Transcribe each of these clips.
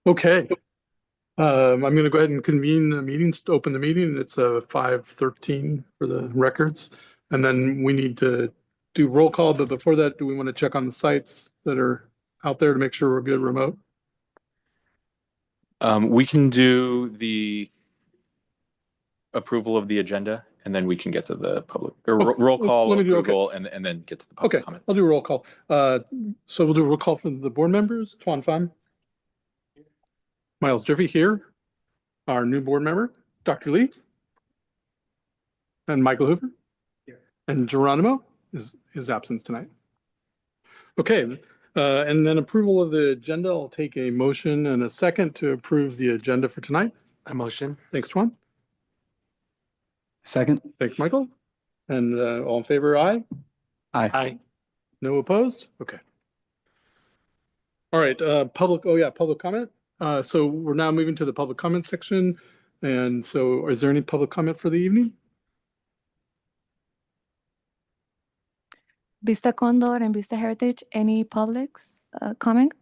Okay, I'm going to go ahead and convene the meetings to open the meeting. It's 5:13 for the records. And then we need to do roll call, but before that, do we want to check on the sites that are out there to make sure we're good remote? We can do the approval of the agenda, and then we can get to the public or roll call let me do approval, and then get to the public comment. I'll do a roll call. So we'll do a roll call for the board members. Tuan Pham, Miles Jiffy here, our new board member, Dr. Lee, and Michael Hoover, and Geronimo is absent tonight. Okay, and then approval of the agenda. I'll take a motion and a second to approve the agenda for tonight. A motion. Thanks, Tuan. Second. Thanks, Michael. And all in favor, aye? Aye. Aye. No opposed? Okay. All right, public comment. So we're now moving to the public comment section. And so is there any public comment for the evening? Vista Condor and Vista Heritage, any publics comment?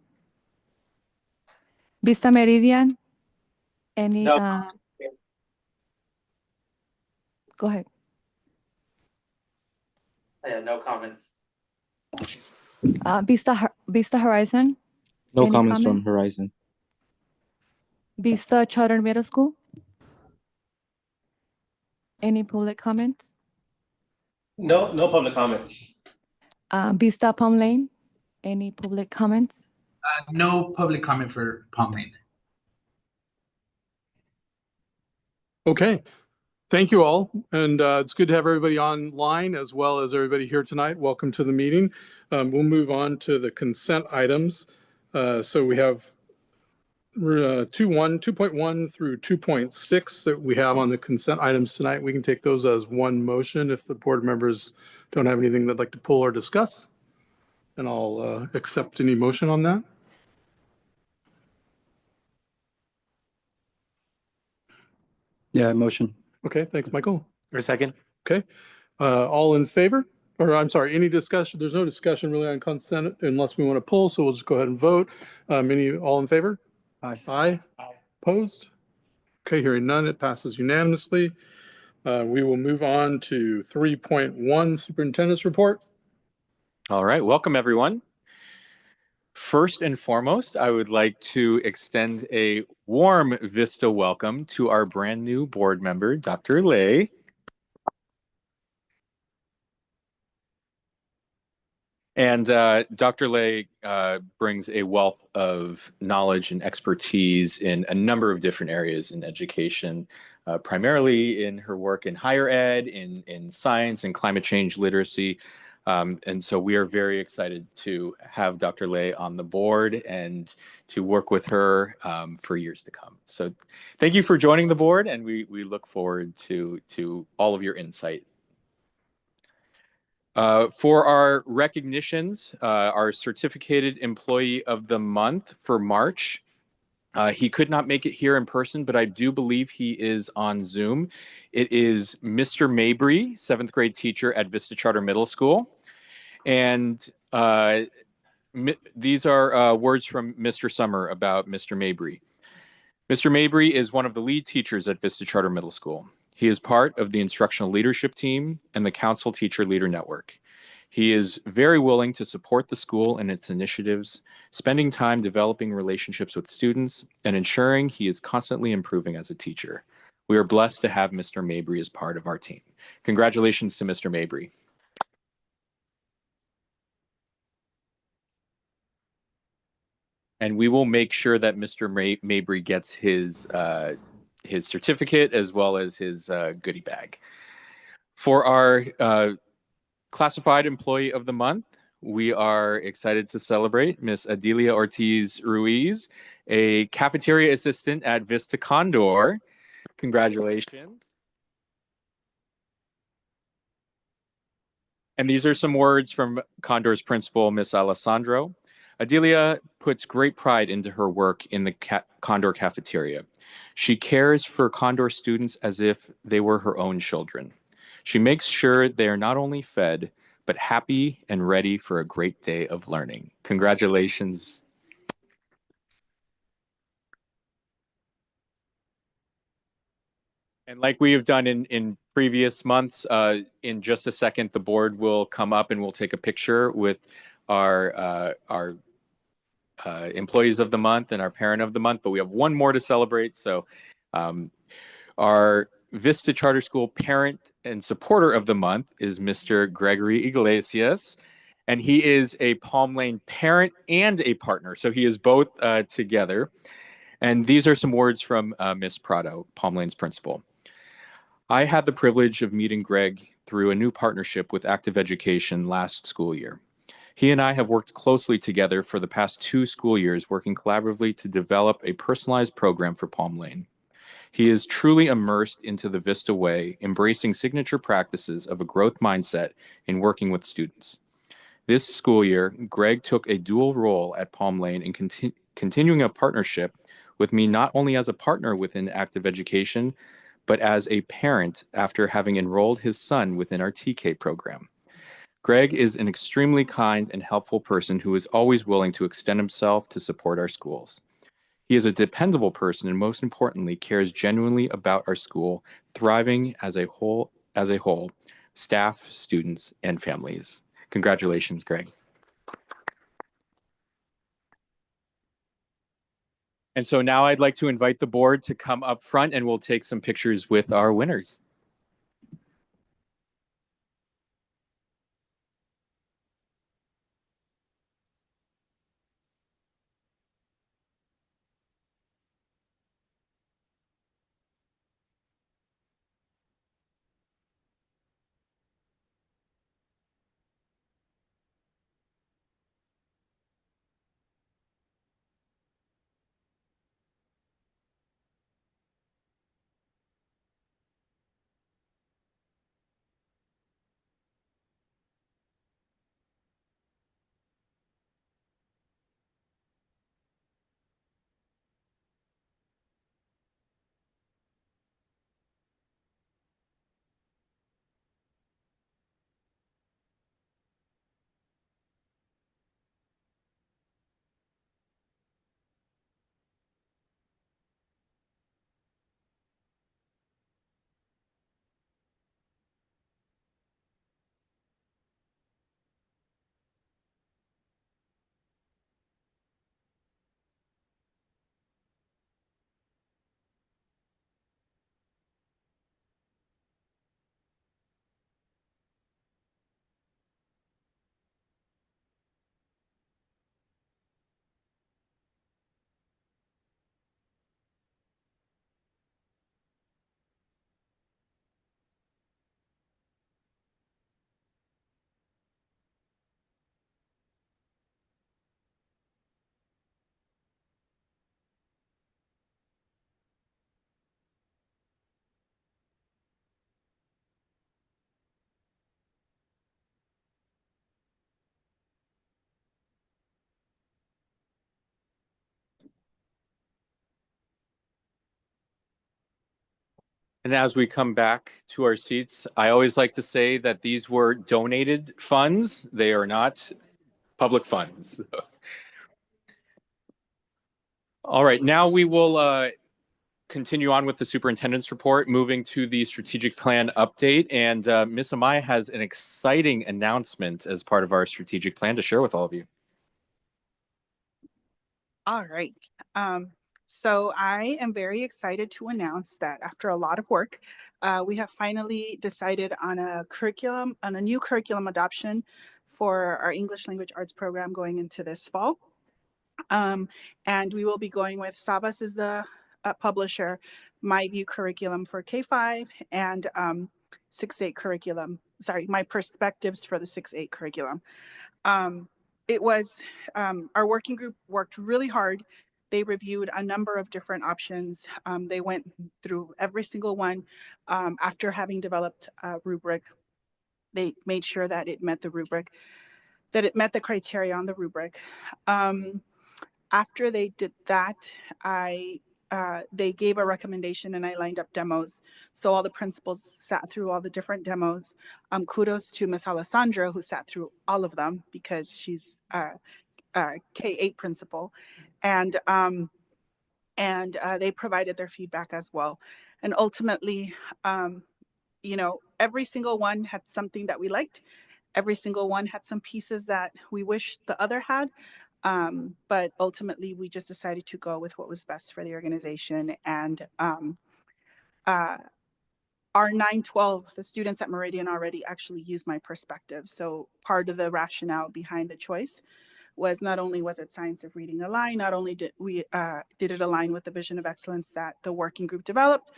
Vista Meridian, any? No. Go ahead. Yeah, no comments. Vista Horizon? No Any comments comment? from Horizon. Vista Charter Middle School? Any public comments? No public comments. Vista Palm Lane, any public comments? No public comment for Palm Lane. Okay. Thank you all. And it's good to have everybody online as well as everybody here tonight. Welcome to the meeting. We'll move on to the consent items. So we have 2.1 through 2.6 that we have on the consent items tonight. We can take those as one motion if the board members don't have anything they'd like to pull or discuss. And I'll accept any motion on that. Yeah, motion. Okay, thanks, Michael. Or second. Okay, all in favor? Or I'm sorry, any discussion? There's no discussion really on consent unless we want to pull, so we'll just go ahead and vote. All in favor? Aye. Aye. Opposed? Okay, hearing none, it passes unanimously. We will move on to 3.1 Superintendent's Report. All right, welcome everyone. First and foremost, I would like to extend a warm Vista welcome to our brand new board member, Dr. Lay. And Dr. Lay brings a wealth of knowledge and expertise in a number of different areas in education, primarily in her work in higher ed, in science and climate change literacy. And so we are very excited to have Dr. Lay on the board and to work with her for years to come. So thank you for joining the board, and we look forward to all of your insight. For our recognitions, our Certificated Employee of the Month for March, he could not make it here in person, but I do believe he is on Zoom. It is Mr. Mabry, 7th grade teacher at Vista Charter Middle School. And these are words from Mr. Summer about Mr. Mabry. Mr. Mabry is one of the lead teachers at Vista Charter Middle School. He is part of the instructional leadership team and the Council Teacher Leader Network. He is very willing to support the school and its initiatives, spending time developing relationships with students and ensuring he is constantly improving as a teacher. We are blessed to have Mr. Mabry as part of our team. Congratulations to Mr. Mabry. And we will make sure that Mr. Mabry gets his certificate as well as his goodie bag. For our Classified Employee of the Month, we are excited to celebrate Miss Adelia Ortiz Ruiz, a cafeteria assistant at Vista Condor. Congratulations. And these are some words from Condor's principal, Miss Alessandro. Adelia puts great pride into her work in the Condor cafeteria. She cares for Condor students as if they were her own children. She makes sure they are not only fed, but happy and ready for a great day of learning. Congratulations. And like we have done in previous months, in just a second, the board will come up and we'll take a picture with our employees of the month and our parent of the month. But we have one more to celebrate. So, our Vista Charter School parent and supporter of the month is Mr. Gregory Iglesias, and he is a Palm Lane parent and a partner. So he is both together. And these are some words from Miss Prado, Palm Lane's principal. I had the privilege of meeting Greg through a new partnership with Active Education last school year. He and I have worked closely together for the past 2 school years, working collaboratively to develop a personalized program for Palm Lane. He is truly immersed into the Vista way, embracing signature practices of a growth mindset in working with students. This school year, Greg took a dual role at Palm Lane in continuing a partnership with me not only as a partner within Active Education, but as a parent after having enrolled his son within our TK program. Greg is an extremely kind and helpful person who is always willing to extend himself to support our schools. He is a dependable person and most importantly cares genuinely about our school thriving as a whole, staff, students, and families. Congratulations, Greg. And so now I'd like to invite the board to come up front and we'll take some pictures with our winners. And as we come back to our seats, I always like to say that these were donated funds. They are not public funds. All right, now we will continue on with the superintendent's report, moving to the strategic plan update. And Ms. Amaya has an exciting announcement as part of our strategic plan to share with all of you. All right. So I am very excited to announce that after a lot of work, we have finally decided on a new curriculum adoption for our English language arts program going into this fall. And we will be going with Savas is the publisher, My View curriculum for K-5 and 6-8 curriculum. Sorry, my perspectives for the 6-8 curriculum. It was, our working group worked really hard. They reviewed a number of different options. They went through every single one. After having developed a rubric, they made sure that it met the rubric, that it met the criteria on the rubric. After they did that, they gave a recommendation and I lined up demos. So all the principals sat through all the different demos. Kudos to Ms. Alessandra who sat through all of them because she's K-8 principal. And they provided their feedback as well. And ultimately, you know, every single one had something that we liked. Every single one had some pieces that we wish the other had. But ultimately, we just decided to go with what was best for the organization. And our 912, the students at Meridian already actually used my perspective. So part of the rationale behind the choice was not only was it science of reading align, not only did it align with the vision of excellence that the working group developed,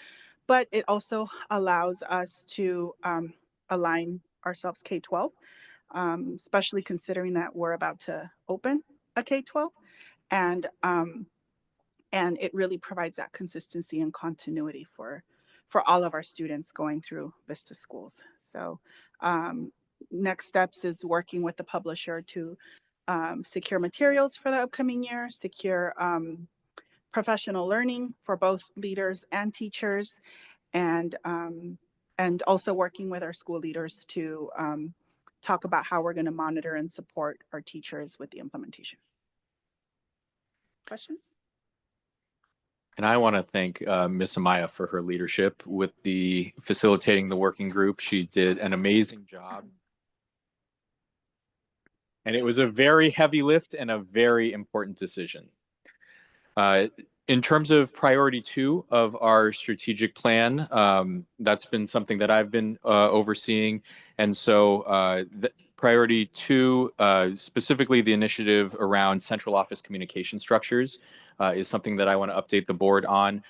but it also allows us to align ourselves K-12, especially considering that we're about to open a K-12. And it really provides that consistency and continuity for all of our students going through Vista schools. So next steps is working with the publisher to secure materials for the upcoming year, secure professional learning for both leaders and teachers, and also working with our school leaders to talk about how we're going to monitor and support our teachers with the implementation. Questions? And I want to thank Miss Amaya for her leadership with the facilitating the working group. She did an amazing job. And it was a very heavy lift and a very important decision. In terms of priority 2 of our strategic plan, that's been something that I've been overseeing. And so priority 2, specifically the initiative around central office communication structures, is something that I want to update the board on.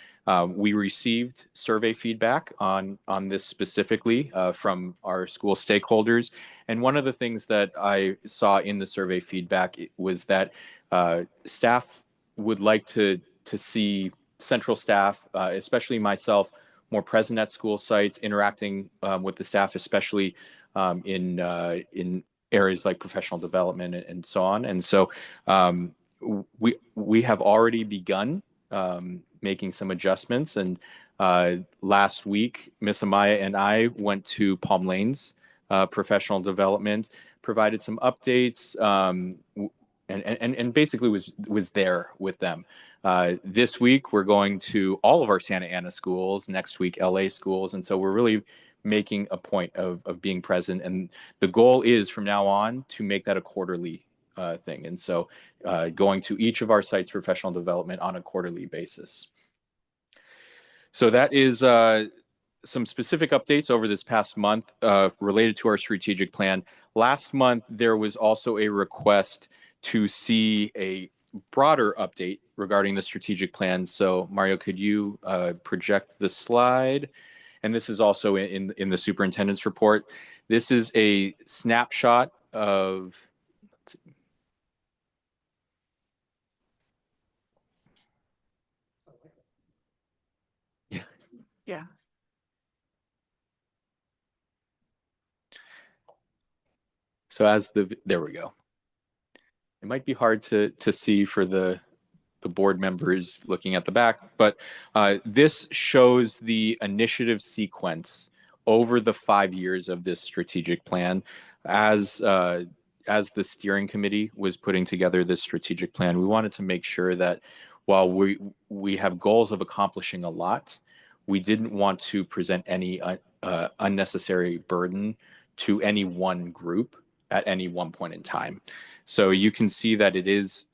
We received survey feedback on this specifically from our school stakeholders. And one of the things that I saw in the survey feedback was that staff would like to see central staff, especially myself, more present at school sites, interacting with the staff, especially in areas like professional development and so on. And so we have already begun making some adjustments. And last week, Miss Amaya and I went to Palm Lanes professional development, provided some updates, and basically was there with them. This week, we're going to all of our Santa Ana schools, next week, LA schools. And so we're really making a point of being present. And the goal is from now on to make that a quarterly thing. And so going to each of our sites, professional development on a quarterly basis. So that is some specific updates over this past month related to our strategic plan. Last month, there was also a request to see a broader update regarding the strategic plan. So Mario, could you project the slide? And this is also in the superintendent's report. This is a snapshot of, Yeah. so there we go. It might be hard to see for the board members looking at the back, but this shows the initiative sequence over the 5 years of this strategic plan. As the steering committee was putting together this strategic plan, we wanted to make sure that while we have goals of accomplishing a lot, we didn't want to present any unnecessary burden to any one group at any one point in time. So you can see that it is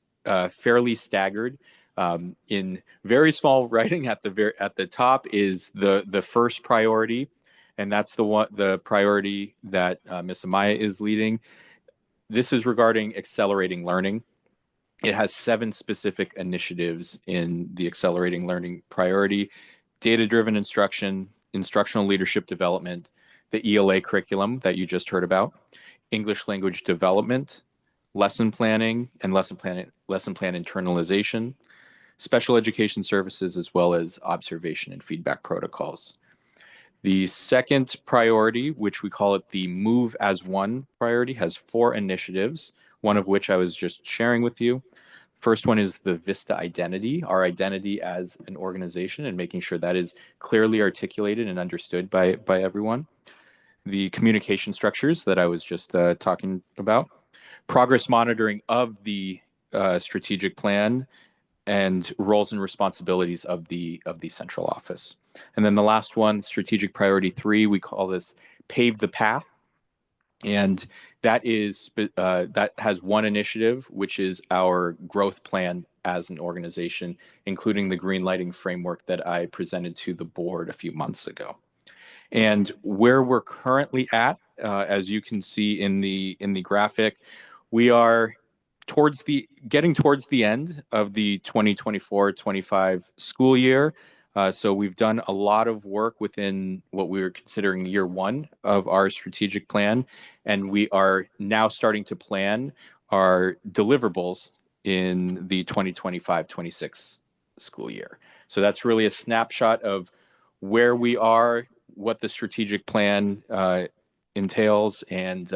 fairly staggered. In very small writing at the top is the first priority, and that's the priority that Ms. Amaya is leading. This is regarding accelerating learning. It has 7 specific initiatives in the accelerating learning priority: data-driven instruction, instructional leadership development, the ELA curriculum that you just heard about, English language development, lesson planning and lesson plan internalization, special education services, as well as observation and feedback protocols. The second priority, which we call it the Move as One priority, has 4 initiatives, one of which I was just sharing with you. First one is the Vista identity, our identity as an organization, and making sure that is clearly articulated and understood by everyone. The communication structures that I was just talking about. Progress monitoring of the strategic plan, and roles and responsibilities of the central office. And then the last one, strategic priority 3, we call this pave the path. And that is that has one initiative, which is our growth plan as an organization, including the green lighting framework that I presented to the board a few months ago. And where we're currently at, as you can see in the graphic, we are getting towards the end of the 2024-25 school year. So we've done a lot of work within what we were considering year 1 of our strategic plan, and we are now starting to plan our deliverables in the 2025-26 school year. So that's really a snapshot of where we are, what the strategic plan entails, and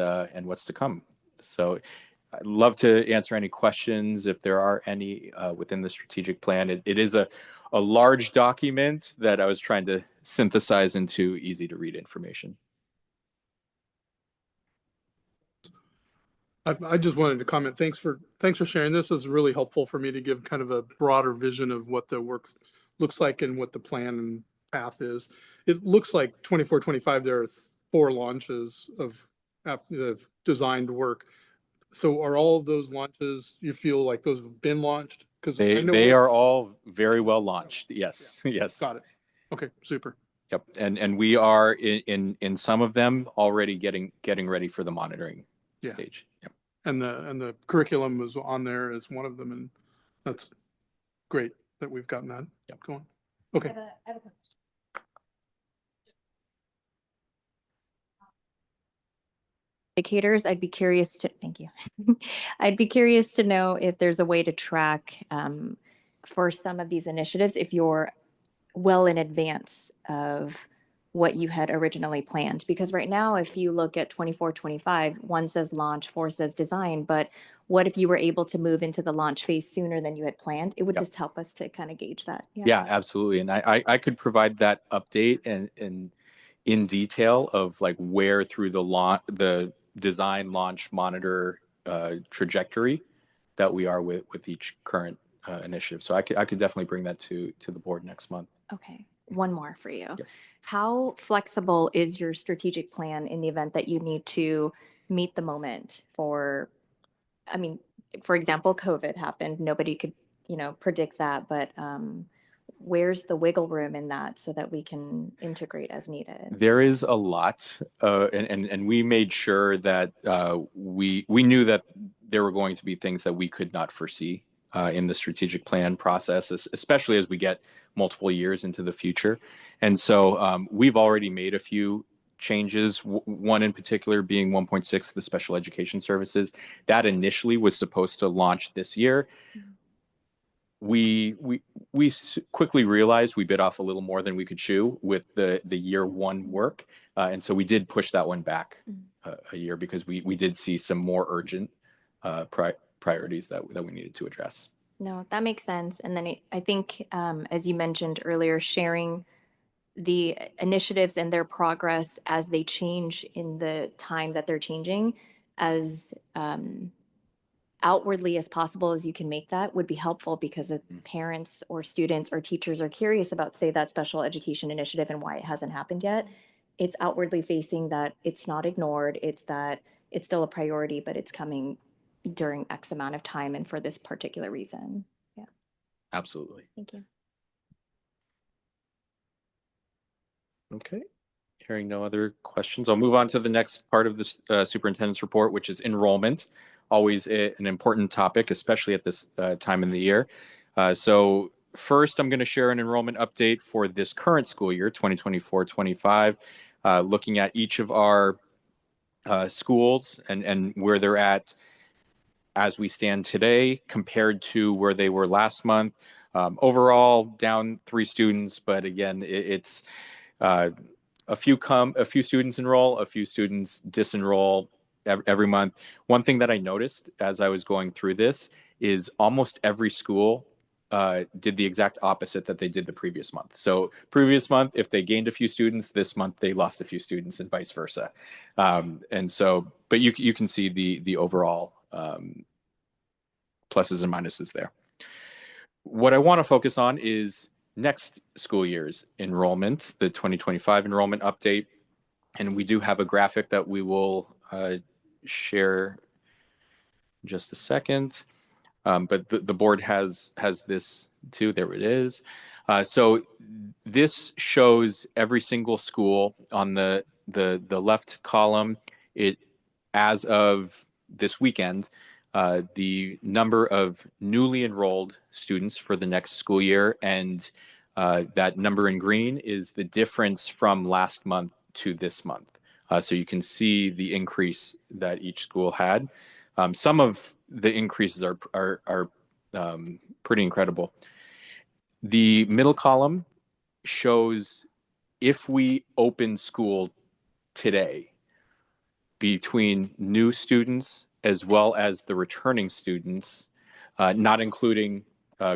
what's to come. So I'd love to answer any questions if there are any within the strategic plan. It is a large document that I was trying to synthesize into easy to read information. I just wanted to comment. Thanks for sharing this. This is really helpful for me to give kind of a broader vision of what the work looks like and what the plan and path is. It looks like 24-25, there are 4 launches of designed work. So are all of those launches, you feel like those have been launched? Because They are all very well launched. Yes, yes. Got it. Okay, super. Yep, and we are in some of them already getting ready for the monitoring stage. Yep. And the curriculum was on there as one of them, and that's great that we've gotten that going. Okay. Indicators, I'd be curious to, thank you. I'd be curious to know if there's a way to track for some of these initiatives, if you're well in advance of what you had originally planned. Because right now, if you look at 24-25, 1 says launch, 4 says design, but what if you were able to move into the launch phase sooner than you had planned? It would just help us to kind of gauge that. Yeah, absolutely. And I could provide that update and in detail of like where through the design, launch, monitor trajectory that we are with each current initiative. So I could definitely bring that to the board next month. Okay, one more for you. Yep. How flexible is your strategic plan in the event that you need to meet the moment for, I mean, for example, COVID happened, nobody could, predict that, but where's the wiggle room in that so that we can integrate as needed? There is a lot, and we made sure that we knew that there were going to be things that we could not foresee in the strategic plan process, especially as we get multiple years into the future. And so we've already made a few changes, one in particular being 1.6, the special education services. That initially was supposed to launch this year. We quickly realized we bit off a little more than we could chew with the year 1 work. And so we did push that one back a year because we did see some more urgent priorities that we needed to address. No, that makes sense. And then I think, as you mentioned earlier, sharing the initiatives and their progress as they change in the time that they're changing, as outwardly as possible as you can make that would be helpful, because if parents or students or teachers are curious about, say, that special education initiative and why it hasn't happened yet, it's outwardly facing that it's not ignored, it's that it's still a priority, but it's coming during X amount of time and for this particular reason. Yeah. Absolutely. Thank you. Okay. Hearing no other questions, I'll move on to the next part of this superintendent's report, which is enrollment. Always an important topic, especially at this time in the year. So first, I'm going to share an enrollment update for this current school year, 2024-25, looking at each of our schools and where they're at as we stand today compared to where they were last month. Overall, down 3 students, but again, it's a few students enroll, a few students disenroll every month. One thing that I noticed as I was going through this is almost every school did the exact opposite that they did the previous month. So previous month, if they gained a few students, this month they lost a few students, and vice versa. And so, but you can see the overall pluses and minuses there. what I want to focus on is next school year's enrollment, the 2025 enrollment update. And we do have a graphic that we will share in just a second. But the board has this too. There it is. So this shows every single school on the left column. It as of this weekend, the number of newly enrolled students for the next school year, and that number in green is the difference from last month to this month. So you can see the increase that each school had. Some of the increases are pretty incredible. The middle column shows if we open school today, between new students as well as the returning students, not including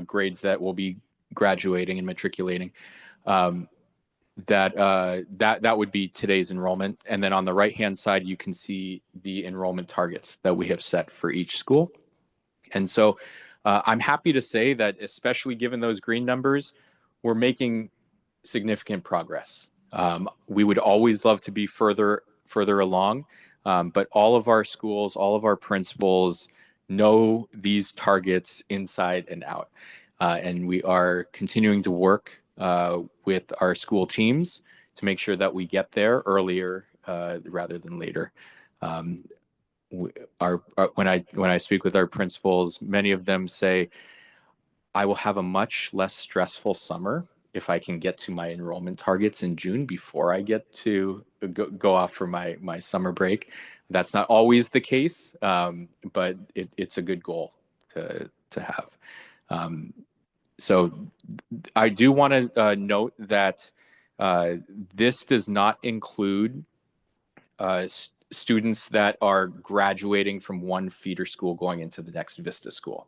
grades that will be graduating and matriculating, that would be today's enrollment. And then on the right-hand side, you can see the enrollment targets that we have set for each school. And so I'm happy to say that, especially given those green numbers, we're making significant progress. We would always love to be further along, but all of our schools, all of our principals know these targets inside and out. And we are continuing to work with our school teams to make sure that we get there earlier rather than later. When I speak with our principals, many of them say, I will have a much less stressful summer if I can get to my enrollment targets in June before I get to go off for my summer break. That's not always the case, but it's a good goal to have. So I do want to note that this does not include students that are graduating from one feeder school going into the next Vista school.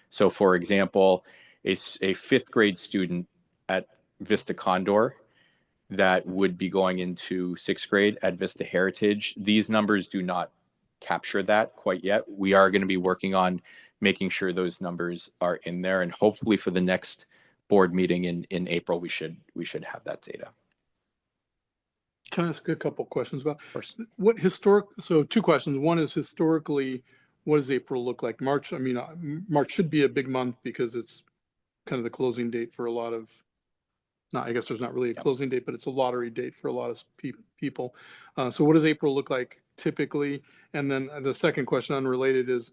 So for example, a fifth grade student at Vista Condor that would be going into sixth grade at Vista Heritage, these numbers do not capture that quite yet. We are going to be working on making sure those numbers are in there, and hopefully for the next board meeting in April, we should have that data. Can I ask a couple questions about First, so two questions. One is historically, what does April look like? March, I mean, March should be a big month because it's kind of the closing date for a lot of, I guess there's not really a closing date, but it's a lottery date for a lot of people. So what does April look like typically? And then the second question, unrelated, is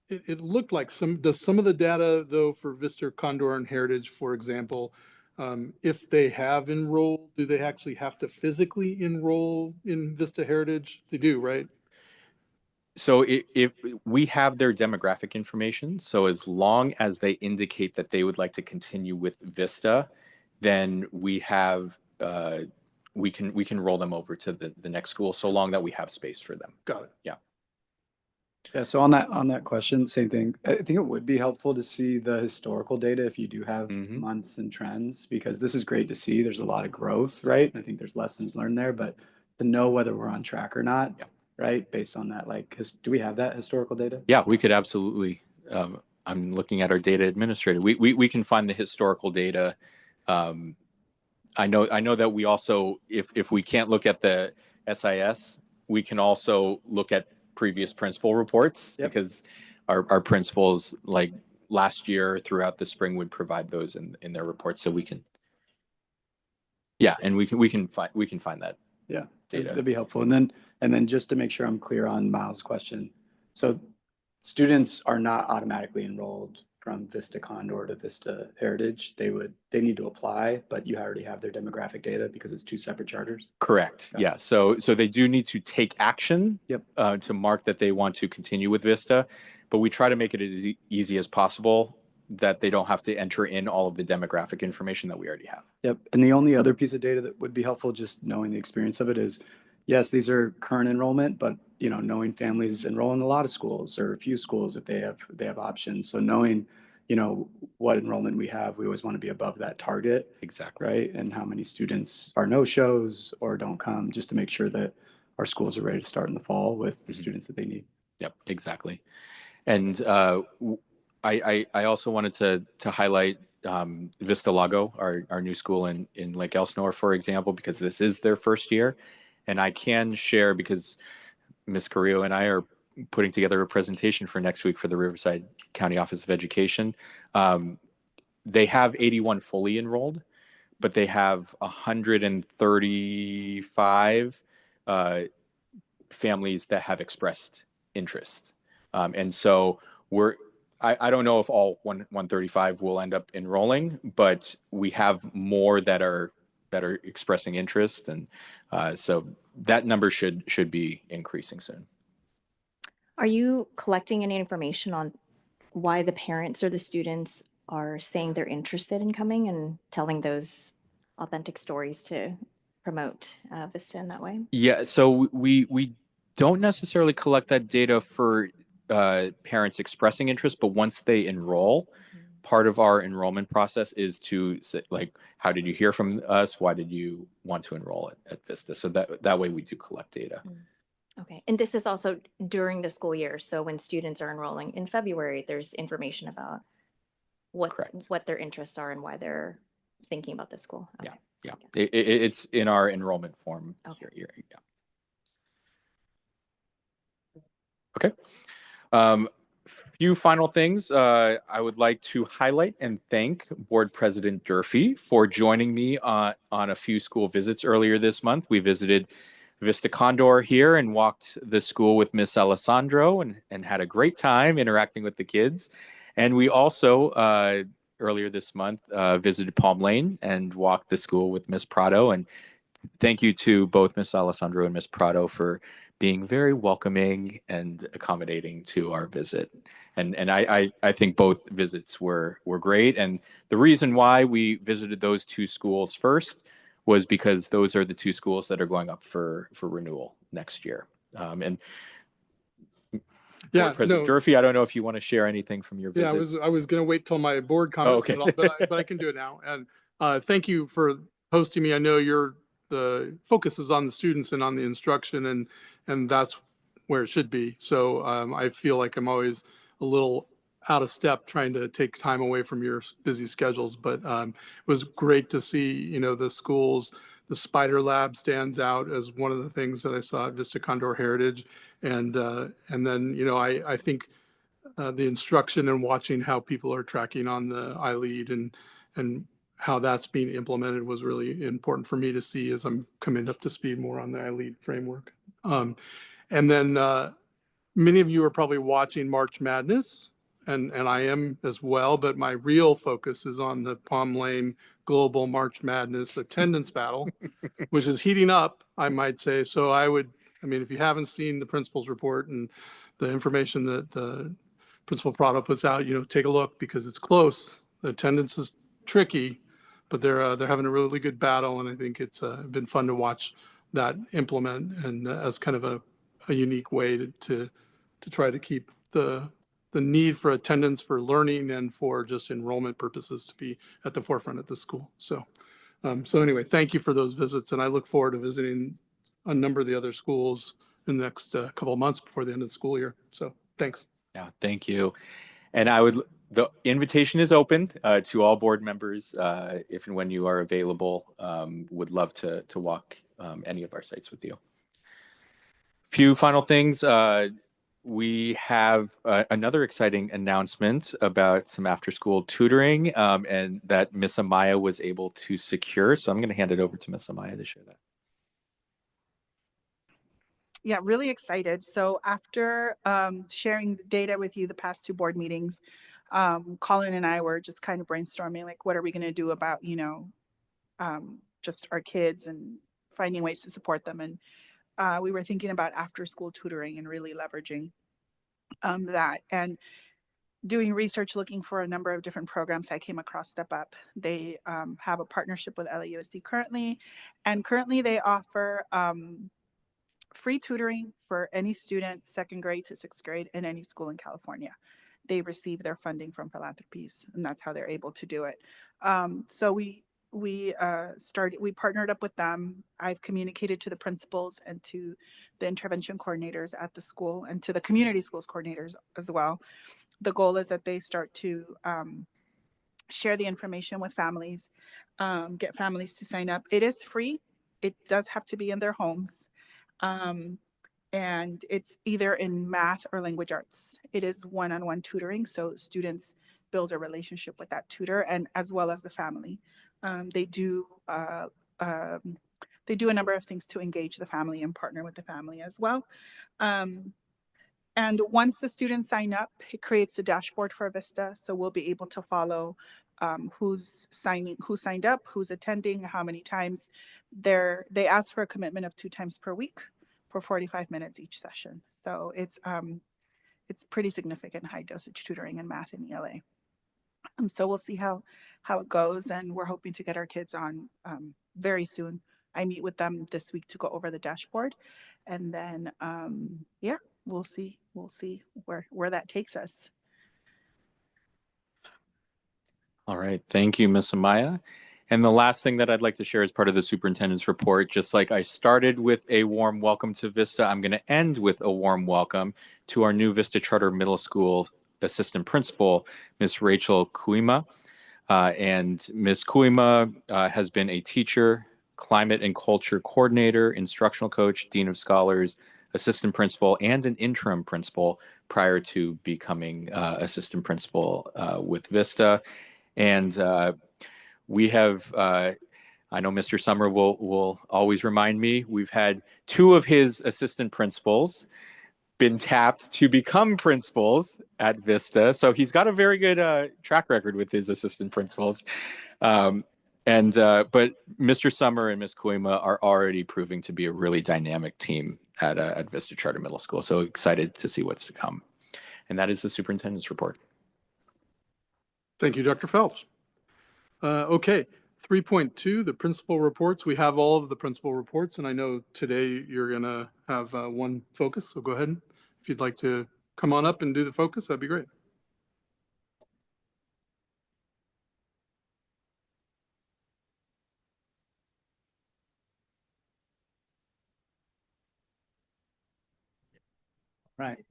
it looked like does some of the data though for Vista Condor and Heritage, for example, if they have enrolled, do they actually have to physically enroll in Vista Heritage? They do, right? so if we have their demographic information, so as long as they indicate that they would like to continue with Vista, then we have we can roll them over to the next school, so long that we have space for them. Got it. Yeah. Yeah, so on that question, same thing. I think it would be helpful to see the historical data if you do have months and trends, because this is great to see. There's a lot of growth, right? I think there's lessons learned there, but to know whether we're on track or not, right? Based on that, like, do we have that historical data? Yeah, we could absolutely. I'm looking at our data administrator. We can find the historical data. I know that we also, if we can't look at the SIS, we can also look at previous principal reports, because our principals, like last year throughout the spring, would provide those in their reports, so we can. Yeah, and we can find that. Yeah, data. that'd be helpful. And then just to make sure I'm clear on Miles' question, so students are not automatically enrolled from Vista Condor to Vista Heritage. They need to apply, but you already have their demographic data because it's two separate charters. Correct. Okay. Yeah. So they do need to take action. To mark that they want to continue with Vista, but we try to make it as easy as possible, that they don't have to enter in all of the demographic information that we already have. Yep. And the only other piece of data that would be helpful, just knowing the experience of it, is yes, these are current enrollment, but knowing families enroll in a lot of schools or a few schools if they have options. So knowing, what enrollment we have, we always want to be above that target. Exactly. Right. And how many students are no shows or don't come, just to make sure that our schools are ready to start in the fall with the students that they need. Yep, exactly. And I also wanted to highlight Vista Lago, our new school in Lake Elsinore, for example, because this is their first year. And I can share, because Ms. Carrillo and I are putting together a presentation for next week for the Riverside County Office of Education. They have 81 fully enrolled, but they have 135 families that have expressed interest. And so I don't know if all 135 will end up enrolling, but we have more that are expressing interest. And so that number should be increasing soon. Are you collecting any information on why the parents or the students are saying they're interested in coming and telling those authentic stories to promote Vista in that way? Yeah, so we don't necessarily collect that data for parents expressing interest, but once they enroll, part of our enrollment process is to say, like, how did you hear from us? Why did you want to enroll at Vista? So that way we do collect data. Okay, and this is also during the school year. So when students are enrolling in February, there's information about what their interests are and why they're thinking about this school. Okay. Yeah. It's in our enrollment form. Okay. Here. Yeah. Okay. Few final things. I would like to highlight and thank Board President Durfee for joining me on a few school visits earlier this month. We visited Vista Condor here and walked the school with Miss Alessandro and had a great time interacting with the kids. And we also, earlier this month, visited Palm Lane and walked the school with Miss Prado. And thank you to both Miss Alessandro and Miss Prado for being very welcoming and accommodating to our visit. And I think both visits were great. And the reason why we visited those two schools first was because those are the two schools that are going up for renewal next year. And Yeah, Board President Durfee, I don't know if you want to share anything from your visit. Yeah, I was going to wait till my board comments, okay. but I can do it now. And thank you for hosting me. I know the focus is on the students and on the instruction, and that's where it should be. So I feel like I'm always a little out of step trying to take time away from your busy schedules. But it was great to see, the schools. The Spider Lab stands out as one of the things that I saw at Vista Condor Heritage. And then, I think the instruction and watching how people are tracking on the iLead and how that's being implemented was really important for me to see as I'm coming up to speed more on the iLead framework. And then many of you are probably watching March Madness, and I am as well, but my real focus is on the Palm Lane Global March Madness attendance battle, which is heating up, I might say. So if you haven't seen the principal's report and the information that the Principal Prado puts out, take a look because it's close. The attendance is tricky, but they're having a really good battle, and I think it's been fun to watch that implement and as kind of a unique way to try to keep the need for attendance for learning and for just enrollment purposes to be at the forefront at the school. So anyway, thank you for those visits, and I look forward to visiting a number of the other schools in the next couple of months before the end of the school year. So thanks. Yeah, thank you. And the invitation is open to all board members if and when you are available. Would love to walk any of our sites with you. Few final things. We have another exciting announcement about some after-school tutoring and that Miss Amaya was able to secure. So I'm going to hand it over to Miss Amaya to share that. Yeah, really excited. So after sharing the data with you the past two board meetings, Colin and I were just kind of brainstorming, like, what are we going to do about, just our kids and finding ways to support them. And we were thinking about after school tutoring and really leveraging that. And doing research, looking for a number of different programs, I came across Step Up. They have a partnership with LAUSD currently, and currently they offer free tutoring for any student, 2nd grade to 6th grade in any school in California. They receive their funding from philanthropies, and that's how they're able to do it. So we partnered up with them. I've communicated to the principals and to the intervention coordinators at the school and to the community schools coordinators as well. the goal is that they start to share the information with families, get families to sign up. It is free. It does have to be in their homes. And it's either in math or language arts. It is one-on-one tutoring, so students build a relationship with that tutor and as well as the family. They do a number of things to engage the family and partner with the family as well. And once the students sign up, it creates a dashboard for Vista, so we'll be able to follow who signed up, who's attending, how many times. They ask for a commitment of 2 times per week for 45 minutes each session. So it's pretty significant high dosage tutoring in math and ELA. So we'll see how it goes, and we're hoping to get our kids on very soon. I meet with them this week to go over the dashboard, and then yeah, we'll see where that takes us. All right, thank you, Ms. Amaya. And the last thing that I'd like to share as part of the superintendent's report, just like I started with a warm welcome to Vista, I'm going to end with a warm welcome to our new Vista Charter Middle School assistant principal, Ms. Rachel Kuima. And Ms. Kuima has been a teacher, climate and culture coordinator, instructional coach, dean of scholars, assistant principal, and an interim principal prior to becoming assistant principal with Vista. And we have, I know Mr. Summer will always remind me, we've had 2 of his assistant principals been tapped to become principals at Vista. So he's got a very good track record with his assistant principals. But Mr. Summer and Ms. Kuima are already proving to be a really dynamic team at Vista Charter Middle School. So excited to see what's to come. And that is the superintendent's report. Thank you, Dr. Phelps. Okay, 3.2, the principal reports. We have all of the principal reports, and I know today you're going to have one focus. So go ahead. If you'd like to come on up and do the focus, that'd be great. Right.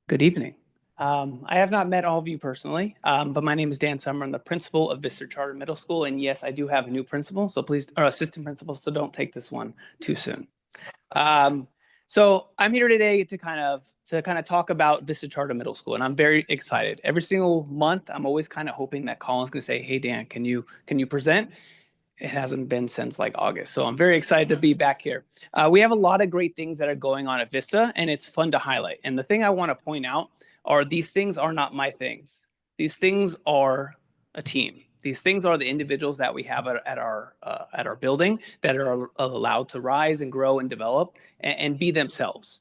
Good evening. I have not met all of you personally, but my name is Dan Summer. I'm the principal of Vista Charter Middle School, and yes, I do have a new principal, so please, or assistant principal, so don't take this one too soon. So I'm here today to kind of talk about Vista Charter Middle School, and I'm very excited. Every single month, I'm always kind of hoping that Colin's going to say, "Hey Dan, can you present?" It hasn't been since like August. So I'm very excited to be back here. We have a lot of great things that are going on at Vista, and it's fun to highlight. And the thing I want to point out are these things are not my things. These things are a team. These things are the individuals that we have at our building that are allowed to rise and grow and develop and be themselves.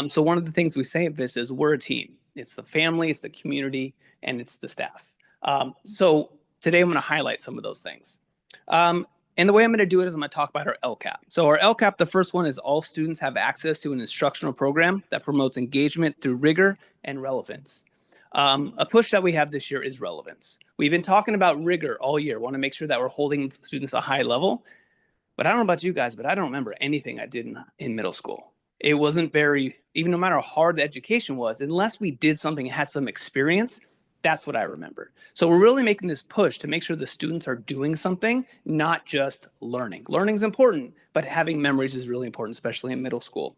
So one of the things we say at Vista is we're a team. It's the family, it's the community, and it's the staff. So today I'm going to highlight some of those things. And the way I'm going to do it is I'm going to talk about our LCAP. So our LCAP, the first one is all students have access to an instructional program that promotes engagement through rigor and relevance. A push that we have this year is relevance. We've been talking about rigor all year. Want to make sure that we're holding students at a high level. But I don't know about you guys, but I don't remember anything I did in middle school. It wasn't very, even no matter how hard the education was, unless we did something and had some experience, that's what I remember. So we're really making this push to make sure the students are doing something, not just learning. Learning is important, but having memories is really important, especially in middle school.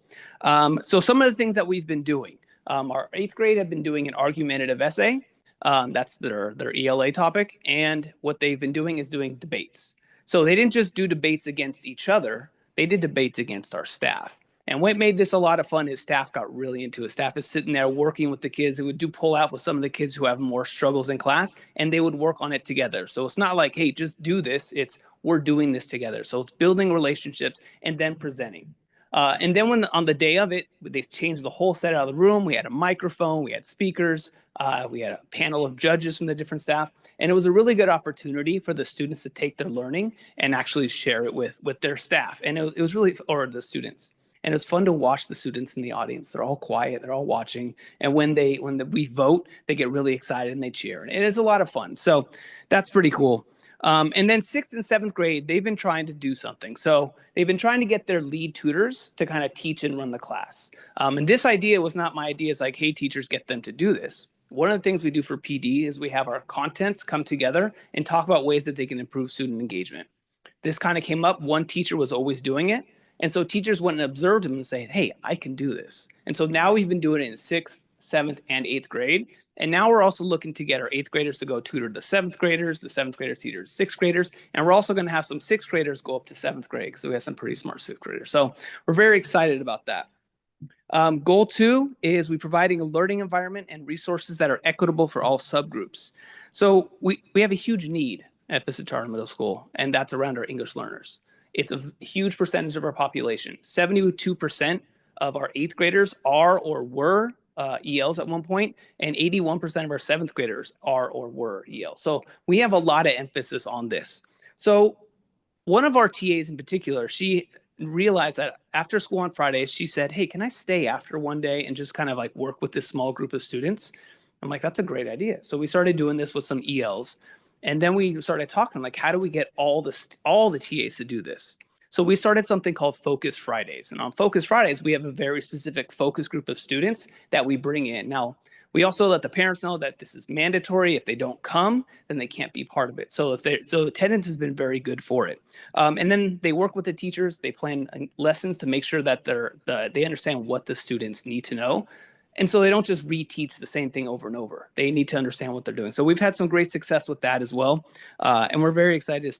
So some of the things that we've been doing, our 8th grade have been doing an argumentative essay. That's their ELA topic. And what they've been doing is doing debates. So they didn't just do debates against each other, they did debates against our staff. And what made this a lot of fun is staff got really into it. Staff is sitting there working with the kids. They would do pull out with some of the kids who have more struggles in class, and they would work on it together. So it's not like, hey, just do this. It's we're doing this together. So it's building relationships and then presenting. And then when on the day of it, they changed the whole set out of the room. We had a microphone, we had speakers, we had a panel of judges from the different staff. And it was a really good opportunity for the students to take their learning and actually share it with their staff. And it was really, or the students. And it was fun to watch the students in the audience. They're all quiet, they're all watching. And when we vote, they get really excited and they cheer. And it's a lot of fun. So that's pretty cool. And then 6th and 7th grade, they've been trying to do something. So they've been trying to get their lead tutors to kind of teach and run the class. And this idea was not my idea. It's like, hey, teachers, get them to do this. One of the things we do for PD is we have our contents come together and talk about ways that they can improve student engagement. This kind of came up. One teacher was always doing it. And so teachers went and observed him and say, hey, I can do this. And so now we've been doing it in 6th, 7th, and 8th grade. And now we're also looking to get our 8th graders to go tutor the 7th graders, the 7th graders tutor 6th graders. And we're also going to have some 6th graders go up to 7th grade because we have some pretty smart 6th graders. So we're very excited about that. Goal 2 is we providing a learning environment and resources that are equitable for all subgroups. So we have a huge need at Vista Charter Middle School, and that's around our English learners. It's a huge percentage of our population. 72% of our 8th graders are or were ELs at one point, and 81% of our 7th graders are or were ELs. So we have a lot of emphasis on this. So one of our TAs in particular, she realized that after school on Fridays, she said, hey, can I stay after one day and just kind of like work with this small group of students? I'm like, that's a great idea. So we started doing this with some ELs. And then we started talking like, how do we get all the TAs to do this? So we started something called Focus Fridays. And on Focus Fridays, we have a very specific focus group of students that we bring in. Now, we also let the parents know that this is mandatory. If they don't come, then they can't be part of it. So attendance has been very good for it. And then they work with the teachers. They plan lessons to make sure that they understand what the students need to know. And so they don't just reteach the same thing over and over. They need to understand what they're doing. So we've had some great success with that as well. And we're very excited.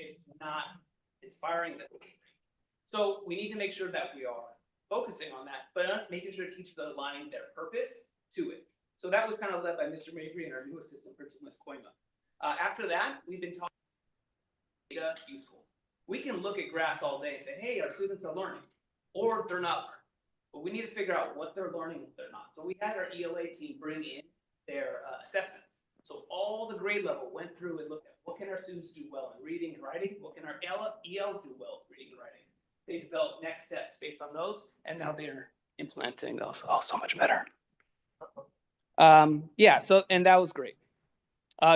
It's not inspiring. So we need to make sure that we are focusing on that, but making sure teachers are aligning their purpose to it. So that was kind of led by Mr. Mabry and our new assistant principal, Ms. Koima. After that, we've been talking data useful. We can look at graphs all day and say, hey, our students are learning, or they're not learning. But we need to figure out what they're learning and what they're not. So we had our ELA team bring in their assessments. So all the grade level went through and looked at what can our students do well in reading and writing, what can our ELs do well in reading and writing. They developed next steps based on those, and now they're implementing those. Oh, so much better. Yeah, so, and that was great.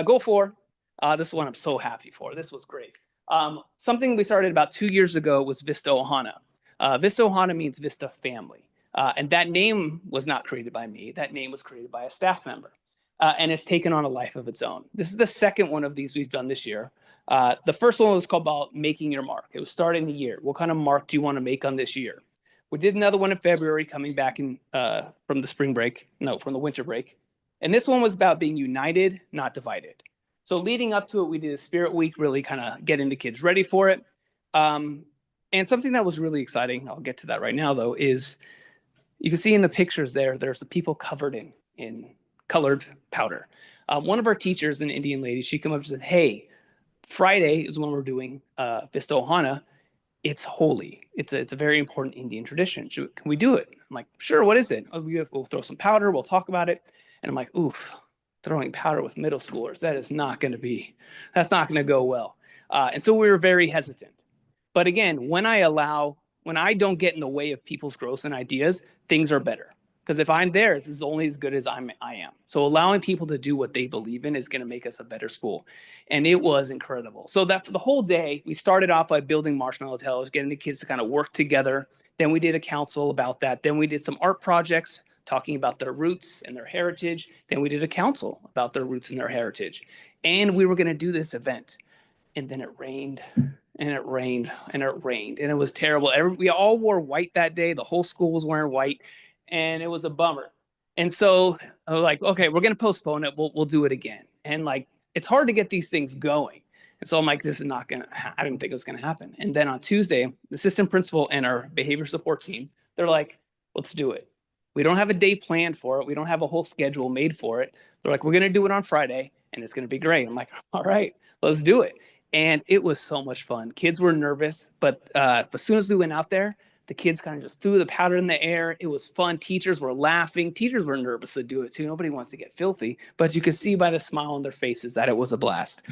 Goal 4, this is one I'm so happy for. This was great. Something we started about 2 years ago was Vista Ohana. Vista Ohana means Vista family. And that name was not created by me. That name was created by a staff member. And it's taken on a life of its own. This is the second one of these we've done this year. The first one was called about making your mark. It was starting the year. What kind of mark do you want to make on this year? We did another one in February, coming back in from the winter break. And this one was about being united, not divided. So leading up to it, we did a Spirit Week, really kind of getting the kids ready for it. And something that was really exciting, I'll get to that right now though, is you can see in the pictures there's the people covered in colored powder. One of our teachers, an Indian lady, she came up and said, hey, Friday is when we're doing Vista Ohana. It's holy. It's a very important Indian tradition. Can we do it? I'm like, sure, what is it? Oh, we'll throw some powder, we'll talk about it. And I'm like, oof, throwing powder with middle schoolers, that's not going to go well. And so we were very hesitant. But again, when I don't get in the way of people's growth and ideas, things are better. Because if I'm there, it's only as good as I am. So allowing people to do what they believe in is going to make us a better school. And it was incredible. So that for the whole day, we started off by building marshmallow towers, getting the kids to kind of work together. Then we did a council about that. Then we did some art projects. talking about their roots and their heritage. Then we did a council about their roots and their heritage. And we were going to do this event. And then it rained and it rained and it rained. And it was terrible. We all wore white that day. The whole school was wearing white. And it was a bummer. And so I was like, okay, we're going to postpone it. We'll do it again. And like, it's hard to get these things going. And so I'm like, this is not going to, I didn't think it was going to happen. And then on Tuesday, the assistant principal and our behavior support team, they're like, let's do it. We don't have a day planned for it. We don't have a whole schedule made for it. They're like, we're going to do it on Friday and it's going to be great. I'm like, all right, let's do it. And it was so much fun. Kids were nervous, but as soon as we went out there, the kids kind of just threw the powder in the air. It was fun. Teachers were laughing. Teachers were nervous to do it too. Nobody wants to get filthy, but you could see by the smile on their faces that it was a blast.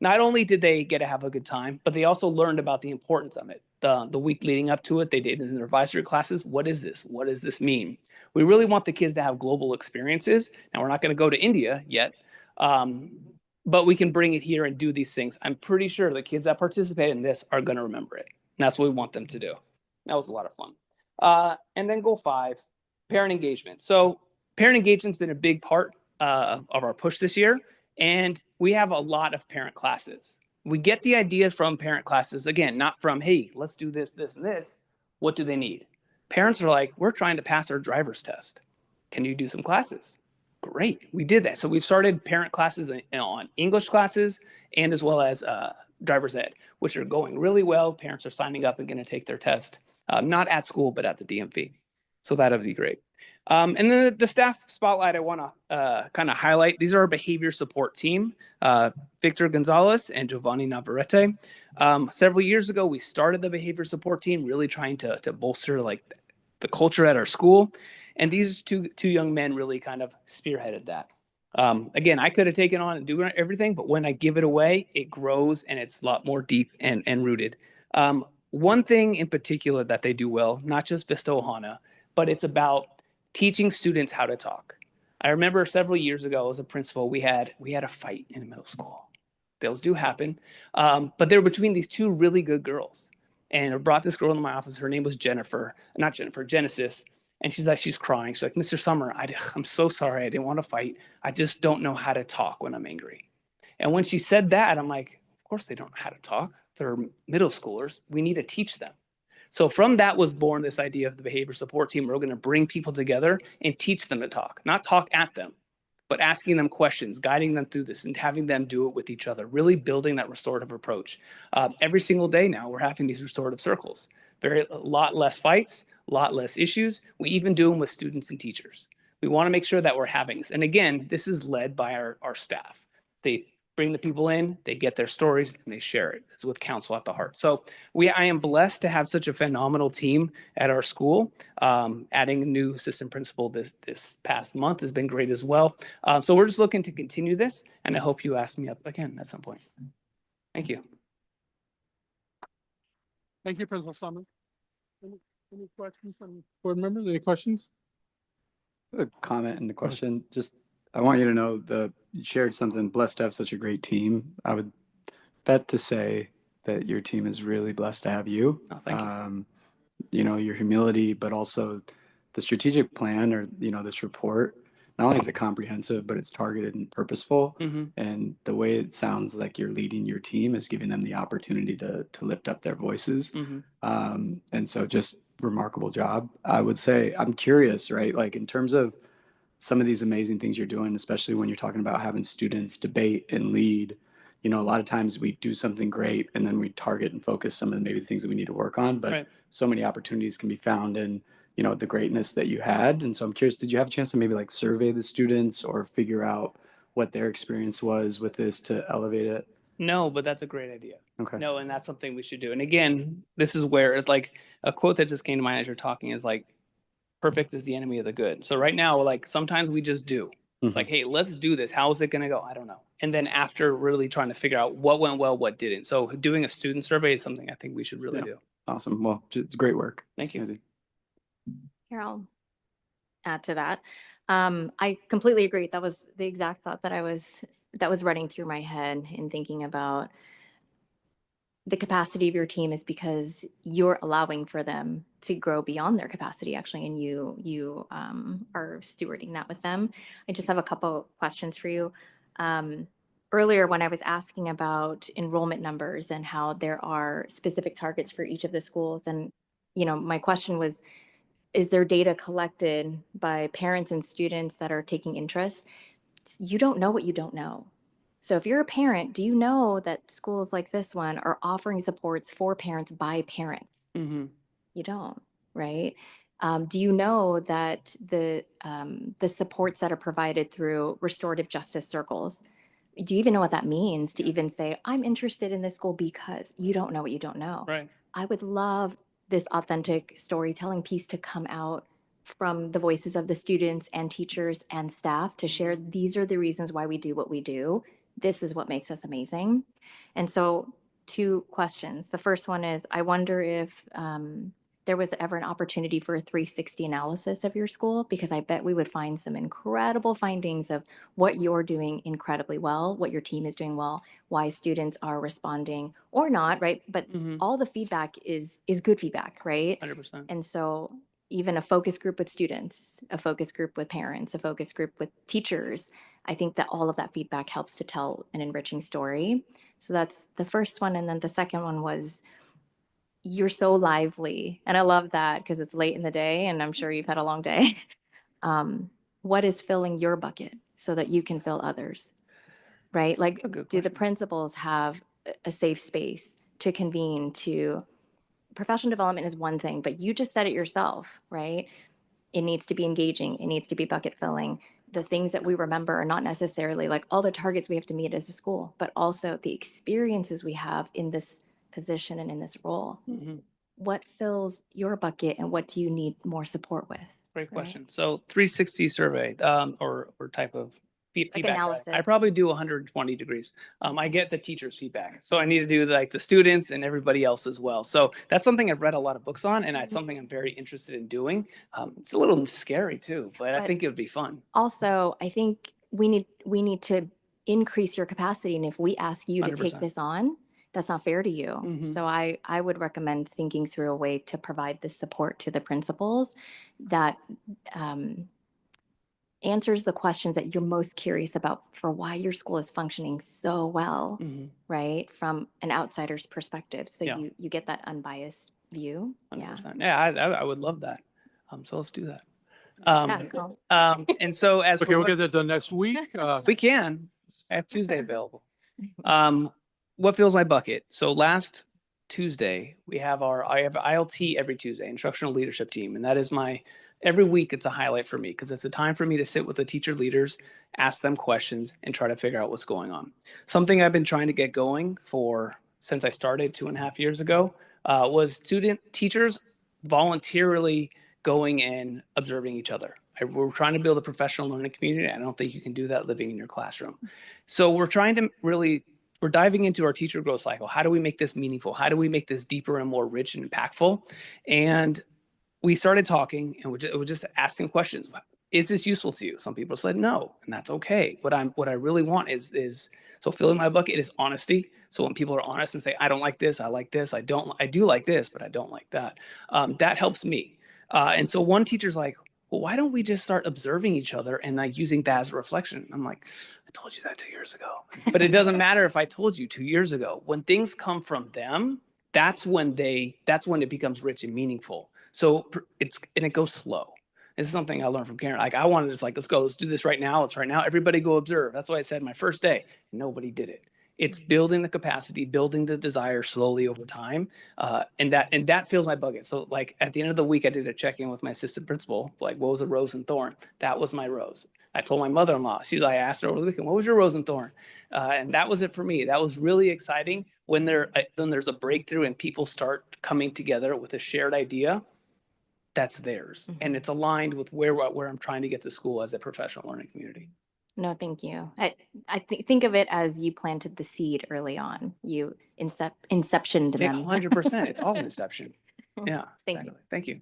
Not only did they get to have a good time, but they also learned about the importance of it. The week leading up to it, they did in their advisory classes. What is this? What does this mean? We really want the kids to have global experiences. Now, we're not going to go to India yet, but we can bring it here and do these things. I'm pretty sure the kids that participate in this are going to remember it. And that's what we want them to do. That was a lot of fun. And then goal 5, parent engagement. So parent engagement's been a big part of our push this year. And we have a lot of parent classes. We get the idea from parent classes, again, not from, hey, let's do this, this, and this. What do they need? Parents are like, we're trying to pass our driver's test. Can you do some classes? Great, we did that. So we've started parent classes on English classes and as well as driver's ed, which are going really well. Parents are signing up and going to take their test, not at school, but at the DMV. So that'll be great. And then the staff spotlight I want to kind of highlight. These are our behavior support team, Victor Gonzalez and Giovanni Navarrete. Several years ago, we started the behavior support team, really trying to bolster like the culture at our school. And these two young men really kind of spearheaded that. Again, I could have taken on and do everything, but when I give it away, it grows and it's a lot more deep and rooted. One thing in particular that they do well, not just Vista Ohana, but it's about teaching students how to talk. I remember several years ago as a principal, we had a fight in middle school. Those do happen. But they were between these two really good girls. And I brought this girl into my office. Her name was Genesis. And she's crying. She's like, Mr. Summer, I'm so sorry. I didn't want to fight. I just don't know how to talk when I'm angry. And when she said that, I'm like, of course they don't know how to talk. They're middle schoolers. We need to teach them. So from that was born this idea of the behavior support team. We're going to bring people together and teach them to talk, not talk at them, but asking them questions, guiding them through this and having them do it with each other, really building that restorative approach. Every single day now, we're having these restorative circles. A lot less fights, a lot less issues. We even do them with students and teachers. We want to make sure that we're having this. And again, this is led by our staff. They bring the people in, they get their stories, and they share it. It's with counsel at the heart. So I am blessed to have such a phenomenal team at our school. Adding a new assistant principal this past month has been great as well. So we're just looking to continue this, and I hope you ask me up again at some point. Thank you. Thank you, Principal Summer. Any questions from board members? Any questions? A comment and a question. Just, I want you to know you shared something, blessed to have such a great team. I would bet to say that your team is really blessed to have you. Oh, thank you. You know, your humility, but also the strategic plan or, this report, not only is it comprehensive, but it's targeted and purposeful. Mm-hmm. And the way it sounds like you're leading your team is giving them the opportunity to lift up their voices. Mm-hmm. And so just remarkable job. I would say, I'm curious, right? Like in terms of some of these amazing things you're doing, especially when you're talking about having students debate and lead, a lot of times we do something great and then we target and focus some of maybe the things that we need to work on, but so many opportunities can be found in, the greatness that you had. And so I'm curious, did you have a chance to maybe like survey the students or figure out what their experience was with this to elevate it? No, but that's a great idea. Okay. No, and that's something we should do. And again, this is where it's like a quote that just came to mind as you're talking is like, perfect is the enemy of the good. So right now, like sometimes we just do. Like, hey, let's do this. How is it going to go? I don't know. And then after really trying to figure out what went well, what didn't. So doing a student survey is something I think we should really do. Awesome. Well, it's great work. Thank you. Amazing. Here, I'll add to that. I completely agree. That was the exact thought that was running through my head in thinking about the capacity of your team is because you're allowing for them to grow beyond their capacity, actually, and you are stewarding that with them. I just have a couple questions for you. Earlier, when I was asking about enrollment numbers and how there are specific targets for each of the schools, then, my question was, is there data collected by parents and students that are taking interest? You don't know what you don't know. So if you're a parent, do you know that schools like this one are offering supports for parents by parents? Mm-hmm. You don't, right? Do you know that the supports that are provided through restorative justice circles, do you even know what that means to even say, I'm interested in this school because you don't know what you don't know? Right. I would love this authentic storytelling piece to come out from the voices of the students and teachers and staff to share, these are the reasons why we do what we do. This is what makes us amazing. And so 2 questions. The first one is, I wonder if there was ever an opportunity for a 360 analysis of your school, because I bet we would find some incredible findings of what you're doing incredibly well, what your team is doing well, why students are responding or not, right? But all the feedback is good feedback, right? 100%. And so even a focus group with students, a focus group with parents, a focus group with teachers, I think that all of that feedback helps to tell an enriching story. So that's the first one. And then the second one was, you're so lively. And I love that because it's late in the day and I'm sure you've had a long day. What is filling your bucket so that you can fill others? Right? Like, do the principals have a safe space to convene? To professional development is one thing, but you just said it yourself, right? It needs to be engaging. It needs to be bucket filling. The things that we remember are not necessarily like all the targets we have to meet as a school, but also the experiences we have in this position and in this role. What fills your bucket and what do you need more support with? Great question. So 360 survey or type of feedback. Analysis. I probably do 120 degrees. I get the teacher's feedback. So I need to do like the students and everybody else as well. So that's something I've read a lot of books on, and it's something I'm very interested in doing. It's a little scary too, but I think it would be fun. Also, I think we need to increase your capacity. And if we ask you to take 100%. this on, that's not fair to you. So I would recommend thinking through a way to provide this support to the principals that answers the questions that you're most curious about for why your school is functioning so well, right? From an outsider's perspective. So you get that unbiased view. 100%. Yeah, I would love that. So let's do that. Cool. And so as Okay, we'll get that done next week. we can, I have Tuesday available. What fills my bucket? So last Tuesday, I have ILT every Tuesday, instructional leadership team. And that is every week it's a highlight for me because it's a time for me to sit with the teacher leaders, ask them questions and try to figure out what's going on. Something I've been trying to get going since I started 2.5 years ago was teachers voluntarily going and observing each other. We're trying to build a professional learning community. I don't think you can do that living in your classroom. So we're trying to we're diving into our teacher growth cycle. How do we make this meaningful? How do we make this deeper and more rich and impactful? And we started talking and we're just asking questions. Is this useful to you? Some people said no, and that's okay. What I really want is so filling my bucket is honesty. So when people are honest and say, I don't like this, I like this, I do like this, but I don't like that. That helps me. And so one teacher's like, well, why don't we just start observing each other and like using that as a reflection? I'm like, I told you that 2 years ago. But it doesn't matter if I told you 2 years ago. When things come from them, that's when it becomes rich and meaningful. So it goes slow. This is something I learned from Karen. Like I wanted to just like, let's do this right now. It's right now. Everybody go observe. That's why I said my first day. Nobody did it. It's building the capacity, building the desire slowly over time. And that fills my bucket. So like at the end of the week, I did a check-in with my assistant principal. Like, what was a rose and thorn? That was my rose. I told my mother-in-law, I asked her over the weekend, what was your rose and thorn? And that was it for me. That was really exciting when there's a breakthrough and people start coming together with a shared idea. That's theirs. And it's aligned with where I'm trying to get to school as a professional learning community. No, thank you. I think of it as you planted the seed early on. You inceptioned them. 100%. It's all inception. Yeah. Thank you. Thank you.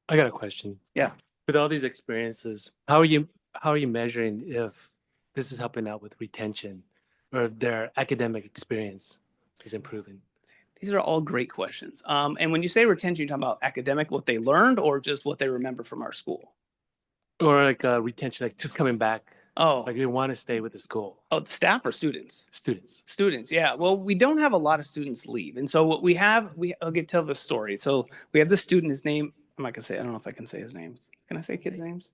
I got a question. Yeah. With all these experiences, how are you measuring if this is helping out with retention or their academic experience? is improving? These are all great questions. And when you say retention, you're talking about academic, what they learned, or just what they remember from our school? Or like retention, like just coming back, Oh, like they want to stay with the school. oh, the staff or students? Students. Students, yeah. Well, we don't have a lot of students leave. And so what we have, I'll tell the story. So we have the student, his name, I'm not gonna say, I don't know if I can say his name. Can I say kids' names?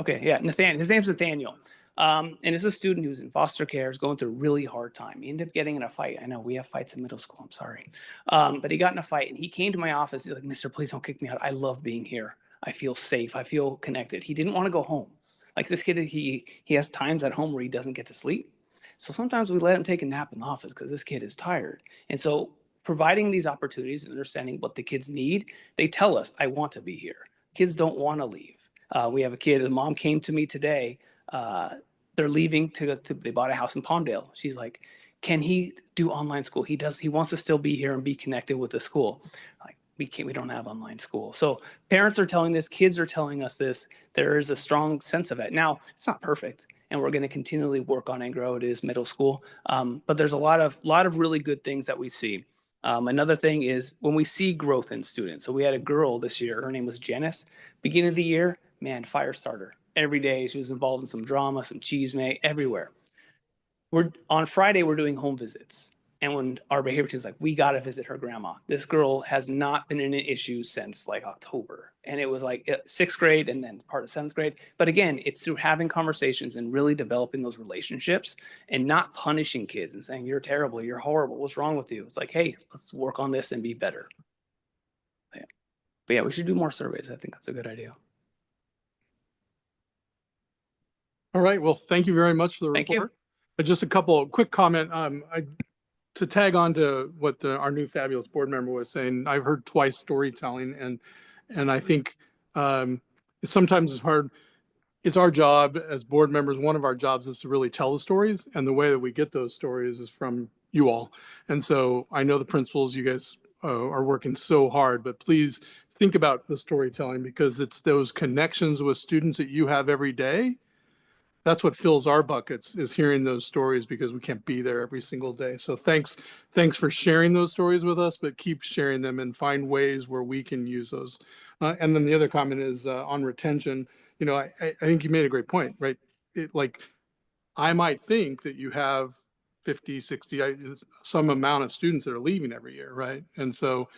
Okay, yeah, Nathaniel. His name's Nathaniel. And it's a student who's in foster care, is going through a really hard time. He ended up getting in a fight. I know we have fights in middle school. I'm sorry. But he got in a fight and he came to my office. He's like, Mister, please don't kick me out. I love being here. I feel safe. I feel connected. He didn't want to go home. Like this kid, he has times at home where he doesn't get to sleep. So sometimes we let him take a nap in the office because this kid is tired. And so providing these opportunities and understanding what the kids need, they tell us, I want to be here. Kids don't want to leave. We have a kid, the mom came to me today. They're leaving they bought a house in Palmdale. She's like, can he do online school? He wants to still be here and be connected with the school. Like, we don't have online school. So parents are telling this, kids are telling us this. There is a strong sense of it. Now, it's not perfect, and we're going to continually work on and grow. It is middle school. But there's a lot of really good things that we see. Another thing is when we see growth in students. So we had a girl this year, her name was Janice. Beginning of the year, man, fire starter. Every day she was involved in some drama, some cheese everywhere. On Friday, we're doing home visits. And when our behavior team was like, we got to visit her grandma. This girl has not been in an issue since like October. And it was like 6th grade and then part of 7th grade. But again, it's through having conversations and really developing those relationships and not punishing kids and saying, you're terrible, you're horrible, what's wrong with you? It's like, hey, let's work on this and be better. But yeah, we should do more surveys. I think that's a good idea. All right. Well, thank you very much for the Thank you. report. Just a couple quick comment. To tag on to what our new fabulous board member was saying, I've heard twice storytelling, and I think sometimes it's hard. It's our job as board members. One of our jobs is to really tell the stories, and the way that we get those stories is from you all. And so I know the principals, you guys are working so hard, but please think about the storytelling, because it's those connections with students that you have every day. That's what fills our buckets, is hearing those stories, because we can't be there every single day. So thanks for sharing those stories with us, but keep sharing them and find ways where we can use those. And then the other comment is on retention. You know, I think you made a great point, right? Like, I might think that you have 50, 60, some amount of students that are leaving every year, right? And so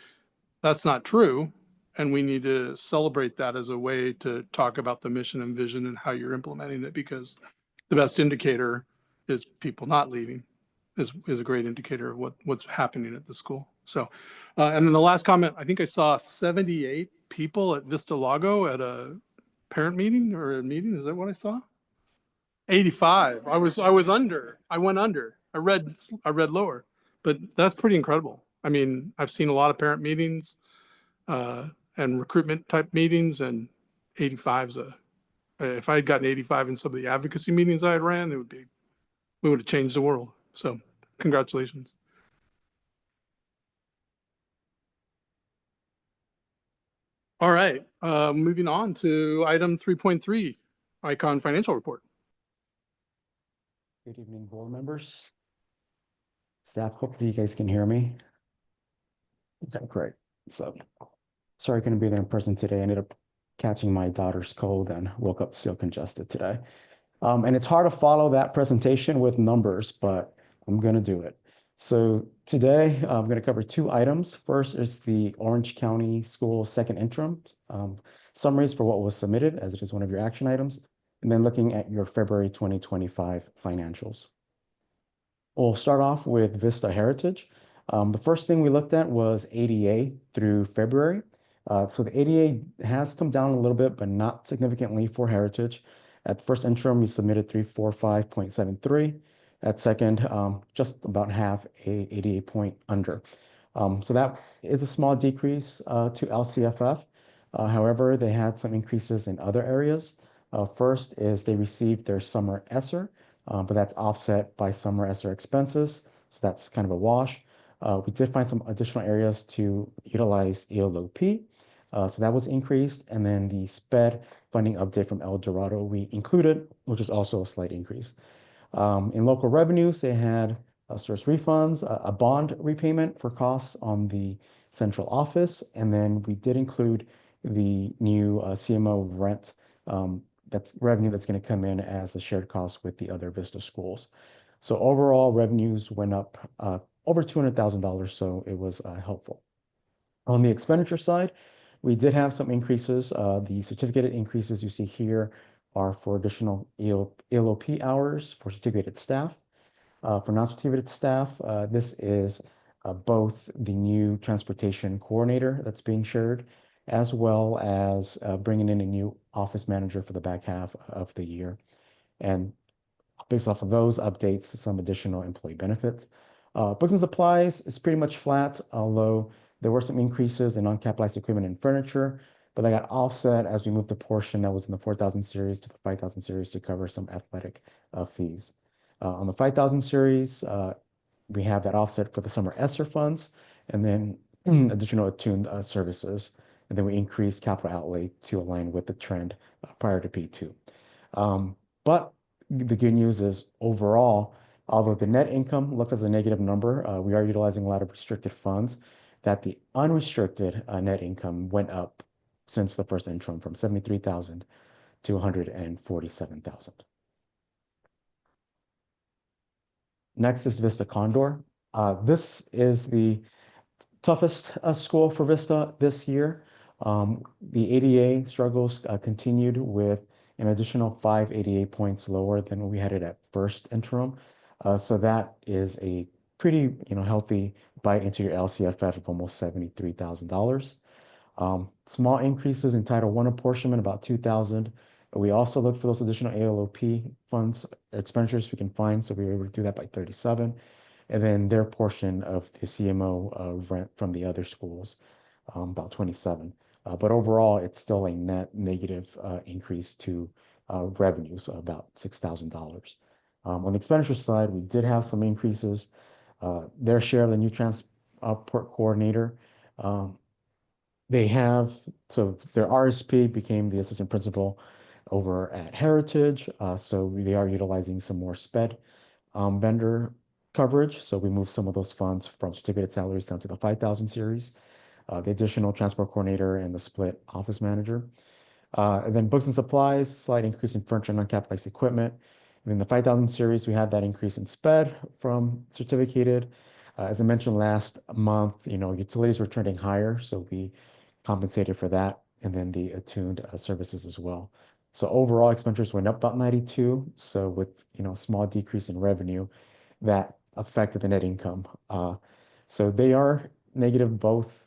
that's not true. And we need to celebrate that as a way to talk about the mission and vision and how you're implementing it, because the best indicator is people not leaving is a great indicator of what's happening at the school. So, and then the last comment, I think I saw 78 people at Vista Lago at a parent meeting or a meeting. Is that what I saw? 85. I went under. I read lower, but that's pretty incredible. I mean, I've seen a lot of parent meetings and recruitment type meetings, and 85's if I had gotten 85 in some of the advocacy meetings I had ran, we would have changed the world. So congratulations. All right, moving on to item 3.3, Icon Financial Report. Good evening, board members. Staff, hopefully you guys can hear me. Okay, great. So, sorry I couldn't be there in person today. I ended up catching my daughter's cold and woke up still congested today. And it's hard to follow that presentation with numbers, but I'm gonna do it. So today I'm gonna cover 2 items. First is the Orange County School second interim summaries for what was submitted, as it is one of your action items, and then looking at your February 2025 financials. We'll start off with Vista Heritage. The first thing we looked at was ADA through February. So the ADA has come down a little bit, but not significantly for Heritage. At the first interim, we submitted 345.73. At second, just about half a ADA point under. So that is a small decrease to LCFF. However, they had some increases in other areas. First is they received their summer ESSER, but that's offset by summer ESSER expenses. So that's kind of a wash. We did find some additional areas to utilize ELOP. So that was increased. And then the SPED funding update from El Dorado we included, which is also a slight increase. In local revenues, they had source refunds, a bond repayment for costs on the central office, and then we did include the new CMO rent that's revenue that's going to come in as a shared cost with the other Vista schools. So overall revenues went up over $200,000, so it was helpful. On the expenditure side, we did have some increases. The certificated increases you see here are for additional ELOP hours for certificated staff. For non-certificated staff, this is both the new transportation coordinator that's being shared, as well as bringing in a new office manager for the back half of the year. And based off of those updates, some additional employee benefits. Books and supplies is pretty much flat, although there were some increases in uncapitalized equipment and furniture, but that got offset as we moved a portion that was in the 4,000 series to the 5,000 series to cover some athletic fees. On the 5,000 series, we have that offset for the summer ESSER funds, and then additional attuned services. And then we increased capital outlay to align with the trend prior to P2. But the good news is overall, although the net income looks as a negative number, we are utilizing a lot of restricted funds, that the unrestricted net income went up since the first interim from 73,000 to 147,000. Next is Vista Condor. This is the toughest school for Vista this year. The ADA struggles continued with an additional 5 ADA points lower than what we had it at first interim. So that is a pretty healthy bite into your LCFF of almost $73,000. Small increases in Title I apportionment, about 2,000. We also looked for those additional ALOP funds, expenditures we can find, so we were able to do that by 37. And then their portion of the CMO rent from the other schools, about 27. But overall, it's still a net negative increase to revenues, so about $6,000. On the expenditure side, we did have some increases. Their share of the new transport coordinator, so their RSP became the assistant principal over at Heritage. So they are utilizing some more SPED vendor coverage. So we moved some of those funds from certificated salaries down to the 5,000 series. The additional transport coordinator and the split office manager. And then books and supplies, slight increase in furniture and uncapitalized equipment. And in the 5,000 series, we had that increase in SPED from certificated. As I mentioned last month, utilities were trending higher, so we compensated for that, and then the attuned services as well. So overall expenditures went up about 92. So with a small decrease in revenue, that affected the net income. So they are negative both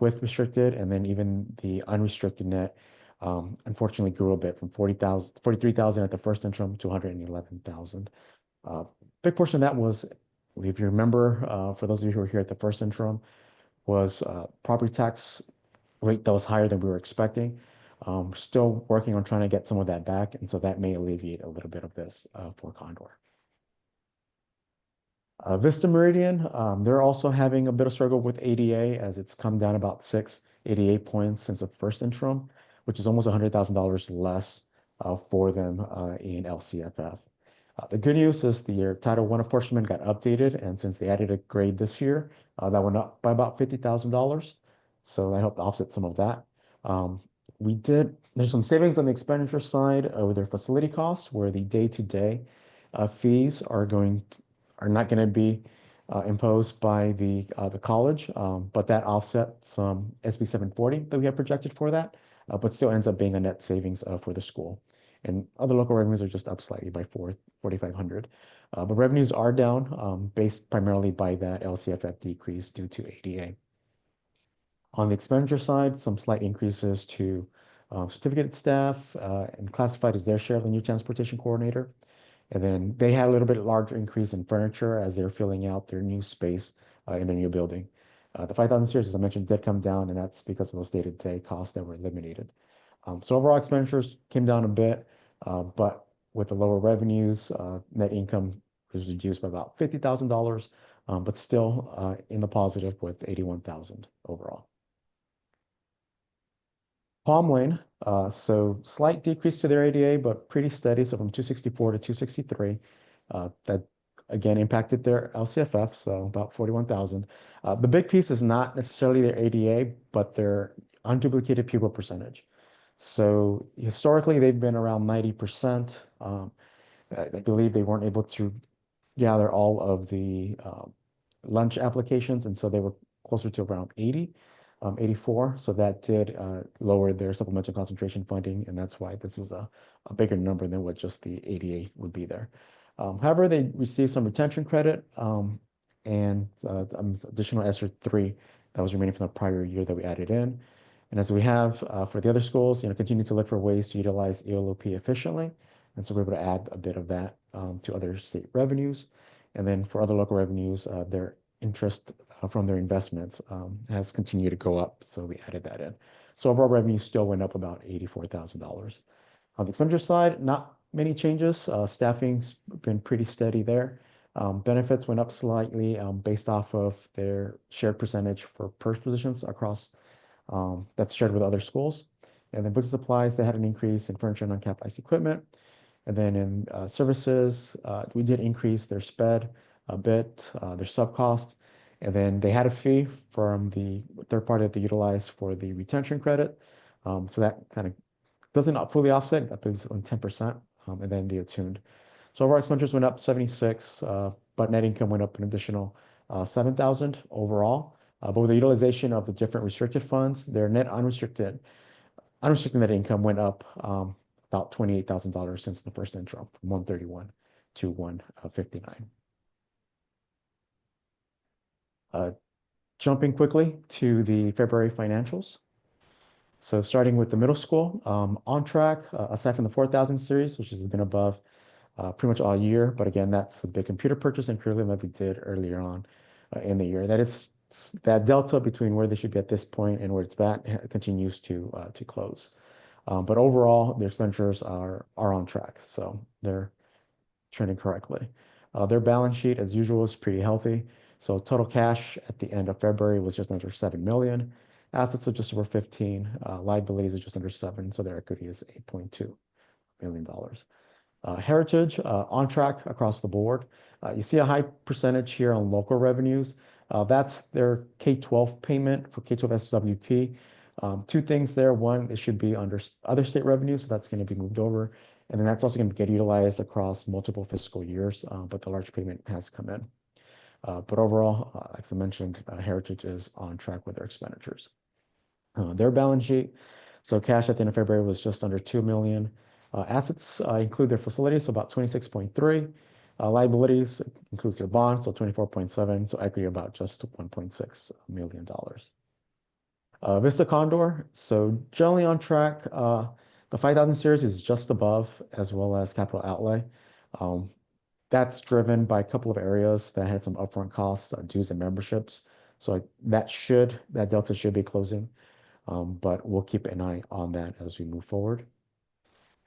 with restricted and then even the unrestricted net. Unfortunately grew a bit from 43,000 at the first interim to 111,000. Big portion of that was, if you remember, for those of you who were here at the first interim, was property tax rate that was higher than we were expecting. Still working on trying to get some of that back, and so that may alleviate a little bit of this for Condor. Vista Meridian, they're also having a bit of struggle with ADA as it's come down about 6 ADA points since the first interim, which is almost $100,000 less for them in LCFF. The good news is the Title I apportionment got updated, and since they added a grade this year, that went up by about $50,000. So that helped offset some of that. There's some savings on the expenditure side with their facility costs, where the day-to-day fees are not going to be imposed by the college, but that offset some SB 740 that we have projected for that, but still ends up being a net savings for the school. And other local revenues are just up slightly by $4,500. But revenues are down based primarily by that LCFF decrease due to ADA. On the expenditure side, some slight increases to certificated staff and classified as their share of the new transportation coordinator. And then they had a little bit larger increase in furniture as they're filling out their new space in their new building. The 5,000 series, as I mentioned, did come down, and that's because of those day-to-day costs that were eliminated. So overall expenditures came down a bit, but with the lower revenues, net income was reduced by about $50,000, but still in the positive with 81,000 overall. Palm Lane, so slight decrease to their ADA, but pretty steady. So from 264 to 263, that again, impacted their LCFF, so about 41,000. The big piece is not necessarily their ADA, but their unduplicated pupil percentage. So historically, they've been around 90%. I believe they weren't able to gather all of the lunch applications, and so they were closer to around 80, 84. So that did lower their supplemental concentration funding, and that's why this is a bigger number than what just the ADA would be there. However, they received some retention credit and additional ESSER 3 that was remaining from the prior year that we added in. And as we have for the other schools, continue to look for ways to utilize ELOP efficiently. And so we're able to add a bit of that to other state revenues. And then for other local revenues, their interest from their investments has continued to go up. So we added that in. So overall revenue still went up about $84,000. On the expenditure side, not many changes. Staffing's been pretty steady there. Benefits went up slightly based off of their shared percentage for PERS positions across that's shared with other schools. And then books and supplies, they had an increase in furniture and non-capitalized equipment. And then in services, we did increase their SPED a bit, their sub cost. And then they had a fee from the third party that they utilized for the retention credit. So that kind of doesn't fully offset, that was on 10%, and then the attuned. So overall expenditures went up 76, but net income went up an additional 7,000 overall. But with the utilization of the different restricted funds, their net unrestricted net income went up about $28,000 since the first intro, from 131 to 159. Jumping quickly to the February financials. So starting with the middle school, on track, aside from the 4,000 series, which has been above pretty much all year. But again, that's the big computer purchase and curriculum that we did earlier on in the year. That delta between where they should be at this point and where it's at continues to close. But overall, their expenditures are on track, so they're trending correctly. Their balance sheet, as usual, is pretty healthy. So total cash at the end of February was just under 7 million. Assets of just over 15. Liabilities are just under 7. So their equity is $8.2 million. Heritage on track across the board. You see a high percentage here on local revenues. That's their K-12 payment for K-12 SWP. Two things there. One, it should be under other state revenues, so that's going to be moved over. And then that's also going to get utilized across multiple fiscal years, but the large payment has come in. But overall, as I mentioned, Heritage is on track with their expenditures. Their balance sheet, so cash at the end of February was just under 2 million. Assets include their facilities, so about 26.3. Liabilities includes their bonds, so 24.7. So equity about just $1.6 million. Vista Condor, so generally on track. The 5,000 series is just above, as well as capital outlay. That's driven by a couple of areas that had some upfront costs, dues and memberships. So that delta should be closing, but we'll keep an eye on that as we move forward.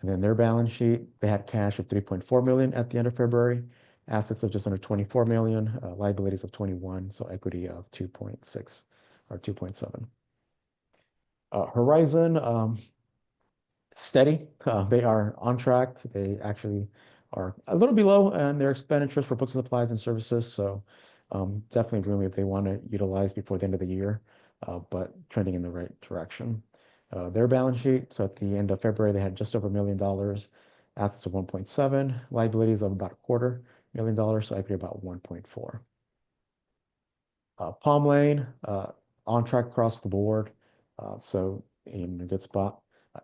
And then their balance sheet, they had cash of 3.4 million at the end of February, assets of just under 24 million, liabilities of 21, so equity of 2.6 or 2.7. Horizon, steady. They are on track. They actually are a little below in their expenditures for books and supplies and services. So definitely room if they want to utilize before the end of the year, but trending in the right direction. Their balance sheet, so at the end of February, they had just over $1 million, assets of 1.7, liabilities of about $250,000, so equity about 1.4. Palm Lane, on track across the board, so in a good spot.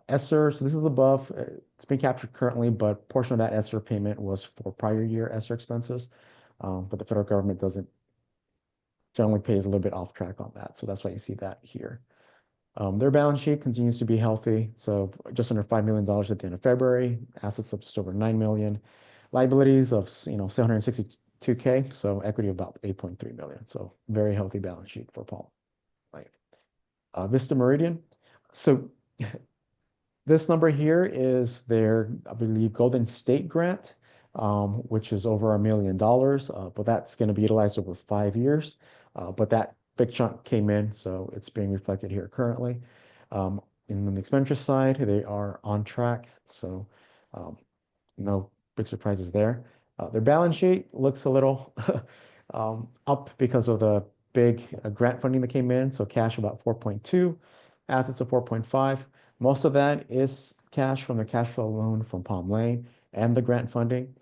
ESSER, so this is above, it's being captured currently, but portion of that ESSER payment was for prior year ESSER expenses, but the federal government doesn't generally pays a little bit off track on that, so that's why you see that here. Their balance sheet continues to be healthy, so just under $5 million at the end of February, assets of just over 9 million, liabilities of 762K, so equity of about 8.3 million, so very healthy balance sheet for Palm Lane. Vista Meridian, so this number here is their, I believe, Golden State grant, which is over $1 million, but that's going to be utilized over 5 years, but that big chunk came in, so it's being reflected here currently. In the expenditure side, they are on track, so no big surprises there. Their balance sheet looks a little up because of the big grant funding that came in. So cash about 4.2, assets of 4.5. Most of that is cash from their cash flow loan from Palm Lane and the grant funding.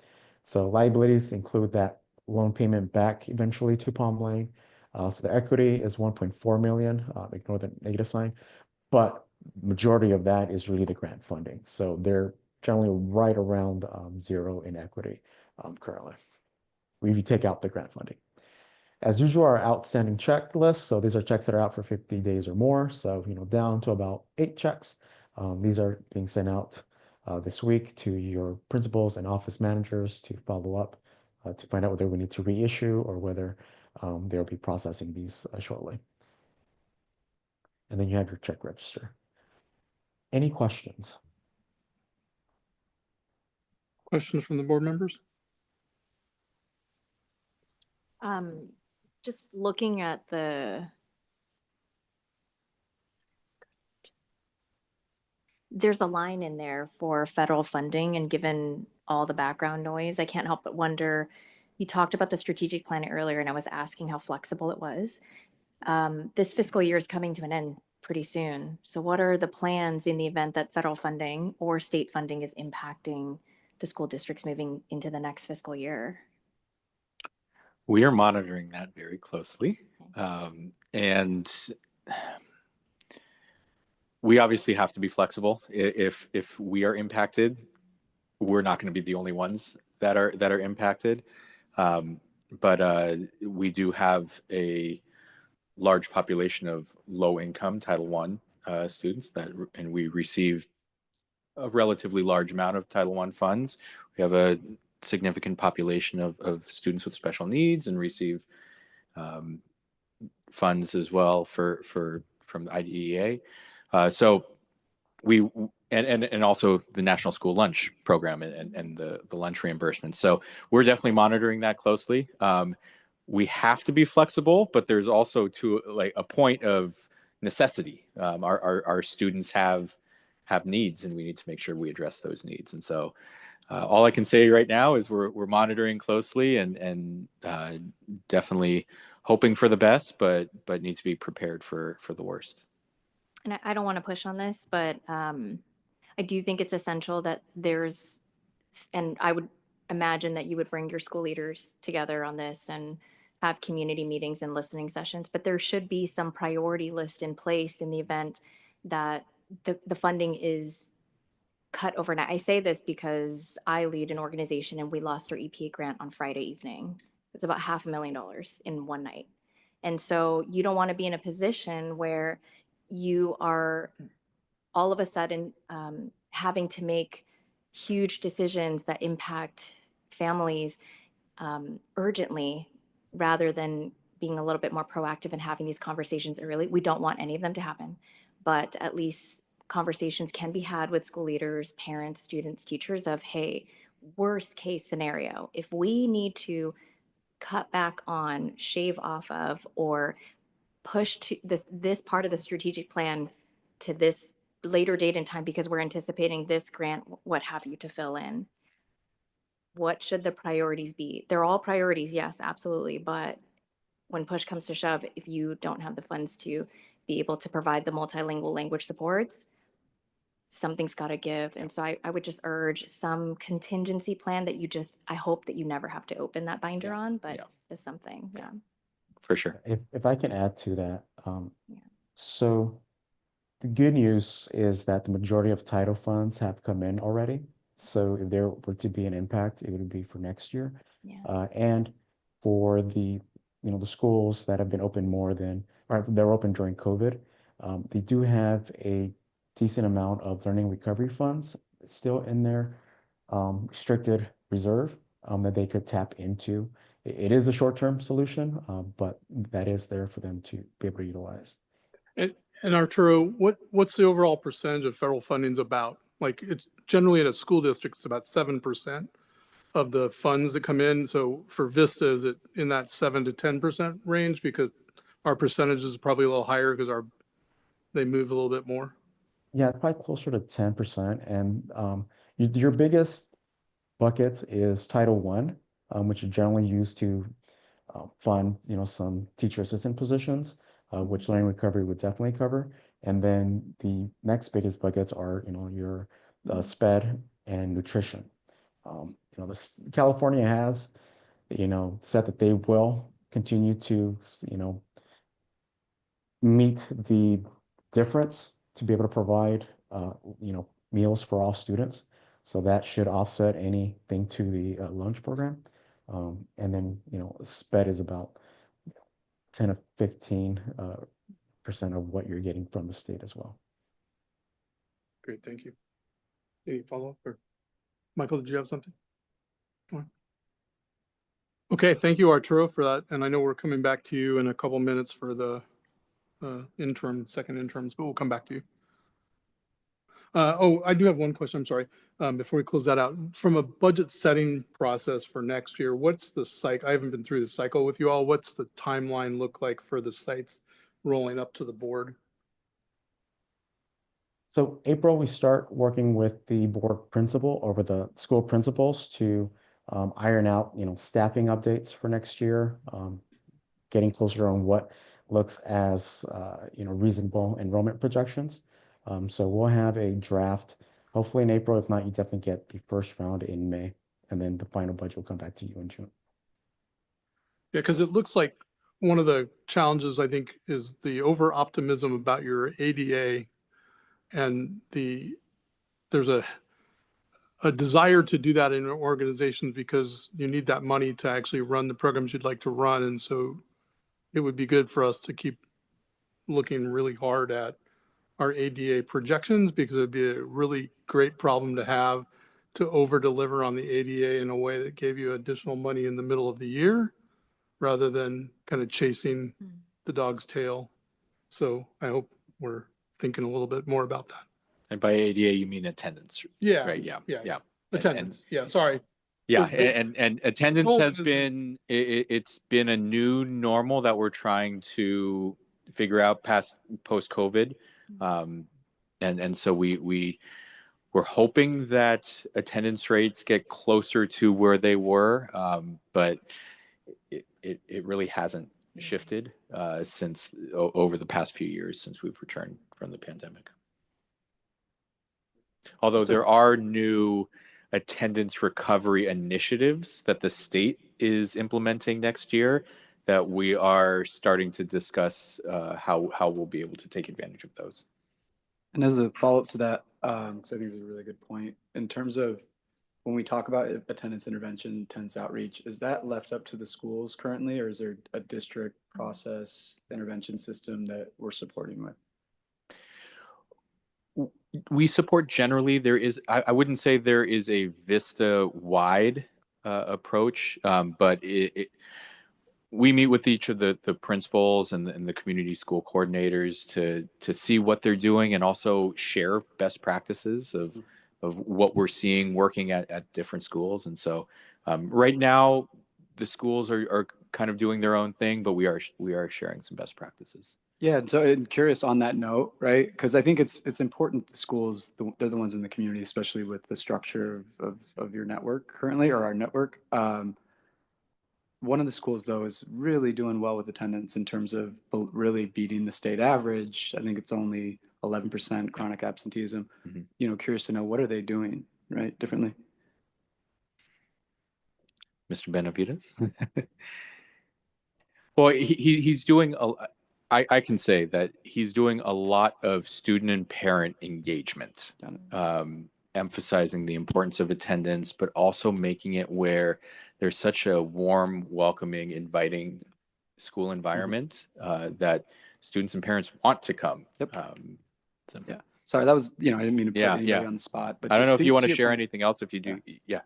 So liabilities include that loan payment back eventually to Palm Lane. So the equity is 1.4 million, ignore the negative sign, but majority of that is really the grant funding. So they're generally right around zero in equity currently, if you take out the grant funding. As usual, our outstanding checklist. So these are checks that are out for 50 days or more. So, down to about 8 checks. These are being sent out this week to your principals and office managers to follow up to find out whether we need to reissue or whether they'll be processing these shortly. And then you have your check register. Any questions? Questions from the board members? Just looking at there's a line in there for federal funding, and given all the background noise, I can't help but wonder, you talked about the strategic plan earlier, and I was asking how flexible it was. This fiscal year is coming to an end pretty soon. So what are the plans in the event that federal funding or state funding is impacting the school districts moving into the next fiscal year? We are monitoring that very closely. And we obviously have to be flexible. If we are impacted, we're not going to be the only ones that are impacted. But we do have a large population of low-income Title I students and we receive a relatively large amount of Title I funds. We have a significant population of students with special needs and receive funds as well from the IDEA. So we and also the National School Lunch Program and the lunch reimbursement. So we're definitely monitoring that closely. We have to be flexible, but there's also a point of necessity. Our students have needs, and we need to make sure we address those needs. And so all I can say right now is we're monitoring closely and definitely hoping for the best, but need to be prepared for the worst. And I don't want to push on this, but I do think it's essential that and I would imagine that you would bring your school leaders together on this and have community meetings and listening sessions, but there should be some priority list in place in the event that the funding is cut overnight. I say this because I lead an organization and we lost our EPA grant on Friday evening. It's about $500,000 in one night. And so you don't want to be in a position where you are all of a sudden having to make huge decisions that impact families urgently, rather than being a little bit more proactive and having these conversations early. We don't want any of them to happen, but at least conversations can be had with school leaders, parents, students, teachers of, hey, worst case scenario, if we need to cut back on, shave off of, or push to this part of the strategic plan to this later date and time because we're anticipating this grant, what have you, to fill in. What should the priorities be? They're all priorities, yes, absolutely. But when push comes to shove, if you don't have the funds to be able to provide the multilingual language supports, something's got to give. And so I would just urge some contingency plan that I hope that you never have to open that binder on, but is something, For sure. If I can add to that, so the good news is that the majority of title funds have come in already. So if there were to be an impact, it would be for next year. And for the schools that have been open or they're open during COVID, they do have a decent amount of learning recovery funds still in their restricted reserve that they could tap into. It is a short-term solution, but that is there for them to be able to utilize. And Arturo, what's the overall percentage of federal funding's about? Like, it's generally in a school district, it's about 7% of the funds that come in. So for Vista, is it in that 7 to 10% range? Because our percentage is probably a little higher because they move a little bit more. Yeah, probably closer to 10%. And your biggest buckets is Title I. which are generally used to fund, some teacher assistant positions, which learning recovery would definitely cover. And then the next biggest buckets are, your SPED and nutrition. California has, said that they will continue to, meet the difference to be able to provide, meals for all students. So that should offset anything to the lunch program. And then, SPED is about 10 to 15% of what you're getting from the state as well. Great, thank you. Any follow-up or Michael, did you have something? Okay, thank you, Arturo, for that. And I know we're coming back to you in a couple minutes for the second interims, but we'll come back to you. I do have one question, I'm sorry, before we close that out. From a budget setting process for next year, what's the cycle? I haven't been through the cycle with you all. What's the timeline look like for the sites rolling up to the board? So April, we start working with the board principal over the school principals to iron out, staffing updates for next year, getting closer on what looks as, reasonable enrollment projections. So we'll have a draft, hopefully in April. If not, you definitely get the first round in May, and then the final budget will come back to you in June. Yeah, because it looks like one of the challenges, I think, is the over optimism about your ADA, and there's a desire to do that in organizations because you need that money to actually run the programs you'd like to run. And so it would be good for us to keep looking really hard at our ADA projections, because it'd be a really great problem to have, to over deliver on the ADA in a way that gave you additional money in the middle of the year rather than kind of chasing the dog's tail. So I hope we're thinking a little bit more about that. And by ADA, you mean attendance? Yeah. Right. Yeah. Attendance. Sorry. Yeah, The- and attendance goal has is- been, it's been a new normal that we're trying to figure out post-COVID. And so we're hoping that attendance rates get closer to where they were, but it really hasn't shifted since over the past few years since we've returned from the pandemic. Although there are new attendance recovery initiatives that the state is implementing next year that we are starting to discuss how we'll be able to take advantage of those. And as a follow-up to that, because I think it's a really good point, in terms of when we talk about attendance intervention, attendance outreach, is that left up to the schools currently, or is there a district process intervention system that we're supporting with? We support generally. There is, I wouldn't say there is a Vista-wide approach, but we meet with each of the principals and the community school coordinators to see what they're doing and also share best practices of what we're seeing working at different schools. And so right now, the schools are kind of doing their own thing, but we are sharing some best practices. Yeah, so I'm curious on that note, right? Because I think it's important the schools, they're the ones in the community, especially with the structure of your network currently, or our network. One of the schools, though, is really doing well with attendance in terms of really beating the state average. I think it's only 11% chronic absenteeism. Curious to know, what are they doing, right, differently? Mr. Benavides? Well, he's doing I can say that he's doing a lot of student and parent engagement, emphasizing the importance of attendance, but also making it where there's such a warm, welcoming, inviting school environment that students and parents want to come. Yep. Yeah. Sorry, that was, I didn't mean to put anybody on the spot. But I don't know if you want to share anything else. If you do, yeah.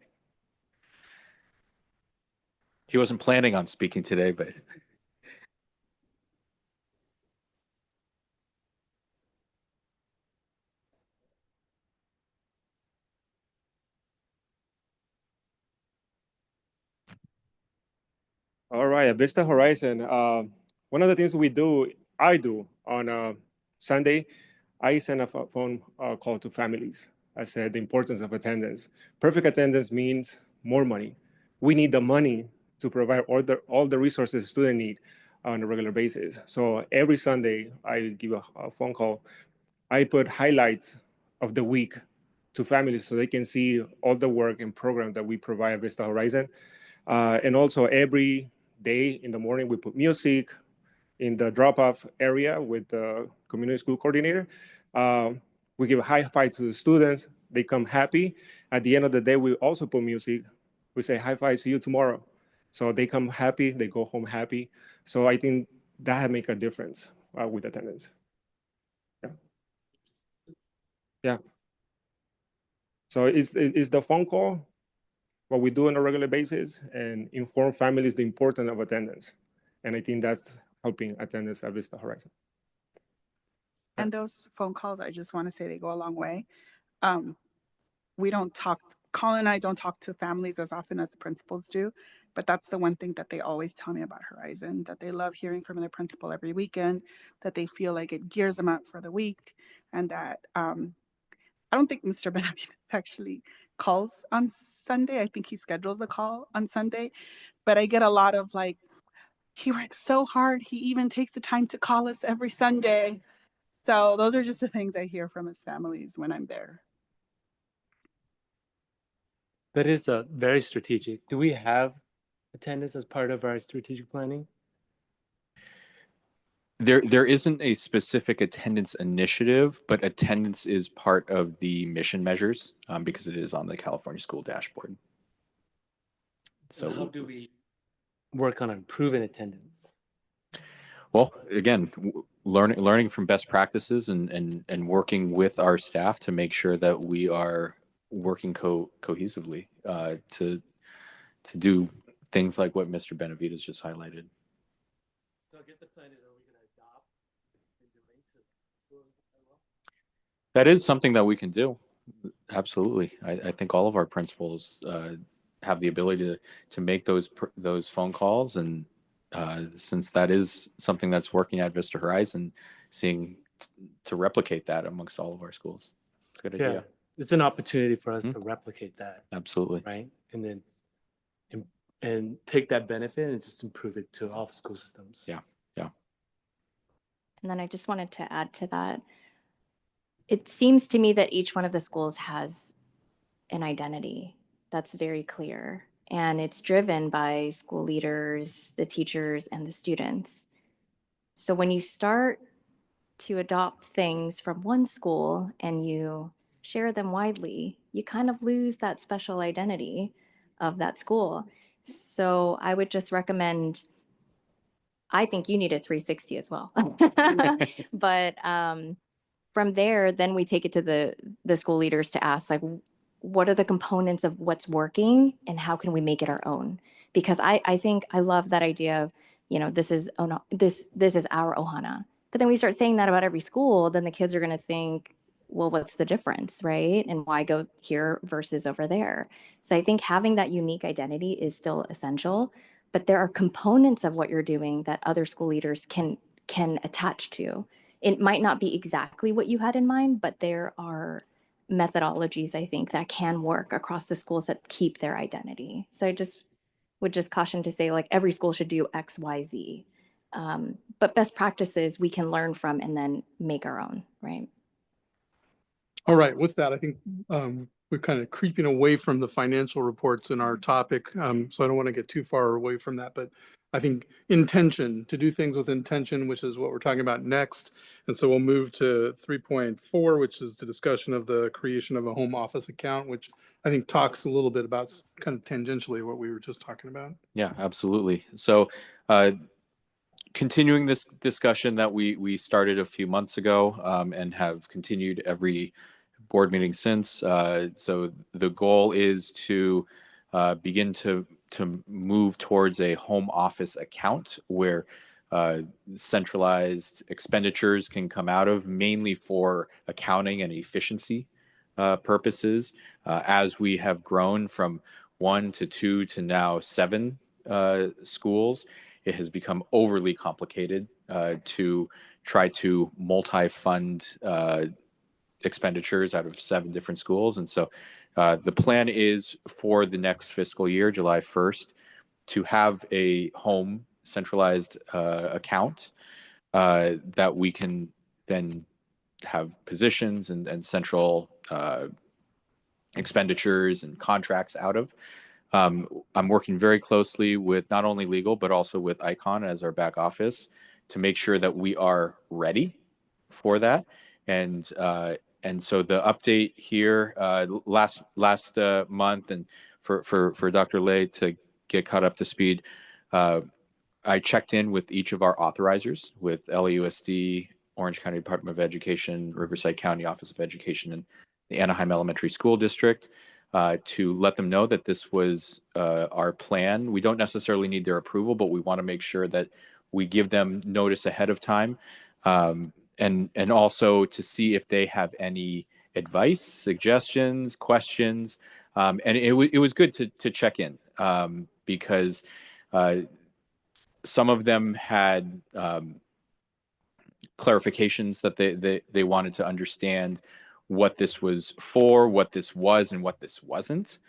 He wasn't planning on speaking today, but... All right, at Vista Horizon, one of the things I do on Sunday, I send a phone call to families. I said the importance of attendance. Perfect attendance means more money. we need the money to provide all the resources students need on a regular basis. So every Sunday, I give a phone call. I put highlights of the week to families so they can see all the work and program that we provide at Vista Horizon. And also every day in the morning, we put music in the drop-off area with the community school coordinator. We give a high five to the students. They come happy. At the end of the day, we also put music. We say high five, see you tomorrow. So they come happy, they go home happy. So I think that make a difference with attendance. Yeah. Yeah. So it's the phone call, what we do on a regular basis, and inform families the importance of attendance. And I think that's helping attendance at Vista Horizon. And those phone calls, I just want to say they go a long way. We don't talk, Colin and I don't talk to families as often as the principals do, but that's the one thing that they always tell me about Horizon, that they love hearing from their principal every weekend, that they feel like it gears them up for the week, and that I don't think Mr. Benavides actually calls on Sunday. I think he schedules the call on Sunday, but I get a lot of like, he works so hard. He even takes the time to call us every Sunday. So those are just the things I hear from his families when I'm there. That is very strategic. Do we have attendance as part of our strategic planning? There isn't a specific attendance initiative, but attendance is part of the mission measures because it is on the California School Dashboard. So how do we work on improving attendance? Well, again, learning from best practices and working with our staff to make sure that we are working cohesively to do things like what Mr. Benavides just highlighted. So I guess the plan is, are we going to adopt That is something that we can do. Absolutely. I think all of our principals have the ability to make those phone calls, and since that is something that's working at Vista Horizon, seeing to replicate that amongst all of our schools. It's a good idea. It's an opportunity for us to replicate that. Absolutely. Right. And then and take that benefit and just improve it to all the school systems. Yeah. Yeah. And then I just wanted to add to that. It seems to me that each one of the schools has an identity that's very clear, and it's driven by school leaders, the teachers, and the students. So when you start to adopt things from one school and you share them widely, you kind of lose that special identity of that school. So I would just recommend, I think you need a 360 as well. But from there, then we take it to the school leaders to ask, like, what are the components of what's working and how can we make it our own? Because I think I love that idea of, this is our Ohana. But then we start saying that about every school, then the kids are going to think, well, what's the difference, right? And why go here versus over there? So I think having that unique identity is still essential, but there are components of what you're doing that other school leaders can attach to. It might not be exactly what you had in mind, but there are methodologies, I think, that can work across the schools that keep their identity. So I would just caution to say, like, every school should do X, Y, Z. But best practices we can learn from and then make our own, right? All right, with that, I think we're kind of creeping away from the financial reports in our topic. So I don't want to get too far away from that, but I think intention, to do things with intention, which is what we're talking about next. And so we'll move to 3.4, which is the discussion of the creation of a home office account, which I think talks a little bit about kind of tangentially what we were just talking about. Yeah, absolutely. So continuing this discussion that we started a few months ago and have continued every board meeting since. So the goal is to begin to move towards a home office account where centralized expenditures can come out of, mainly for accounting and efficiency purposes. As we have grown from 1 to 2 to now 7 schools, it has become overly complicated to try to multi-fund expenditures out of 7 different schools. And so The plan is for the next fiscal year, July 1st, to have a home centralized account that we can then have positions and central expenditures and contracts out of. I'm working very closely with not only legal, but also with ICON as our back office to make sure that we are ready for that. And so the update here last month, and for Dr. Lay to get caught up to speed, I checked in with each of our authorizers, with LAUSD, Orange County Department of Education, Riverside County Office of Education, and the Anaheim Elementary School District, to let them know that this was our plan. We don't necessarily need their approval, but we want to make sure that we give them notice ahead of time, and also to see if they have any advice, suggestions, questions. And it was good to check in, because some of them had clarifications that they wanted to understand what this was for, what this was, and what this wasn't.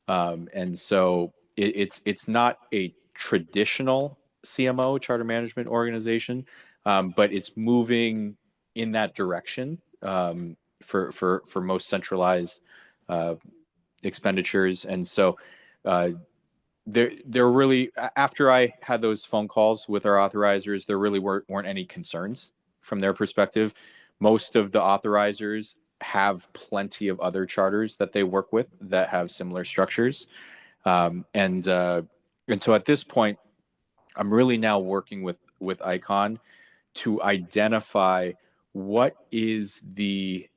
And so it's not a traditional CMO, charter management organization, but it's moving in that direction for most centralized expenditures. And so there really, after I had those phone calls with our authorizers, there really weren't any concerns from their perspective. Most of the authorizers have plenty of other charters that they work with that have similar structures. And so at this point, I'm really now working with ICON to identify what is the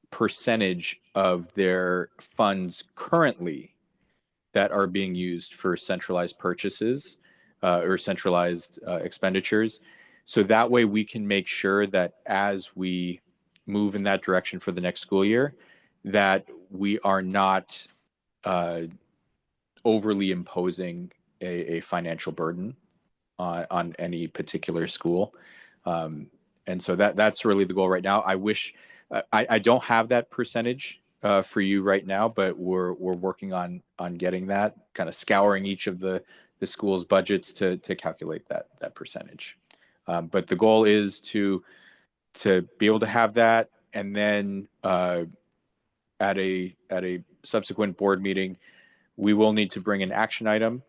percentage of their funds currently that are being used for centralized purchases or centralized expenditures. So that way we can make sure that as we move in that direction for the next school year, that we are not overly imposing a financial burden on any particular school. And so that's really the goal right now. I wish I don't have that percentage for you right now, but we're working on getting that, kind of scouring each of the school's budgets to calculate that percentage. But the goal is to be able to have that, and then at a subsequent board meeting, we will need to bring an action item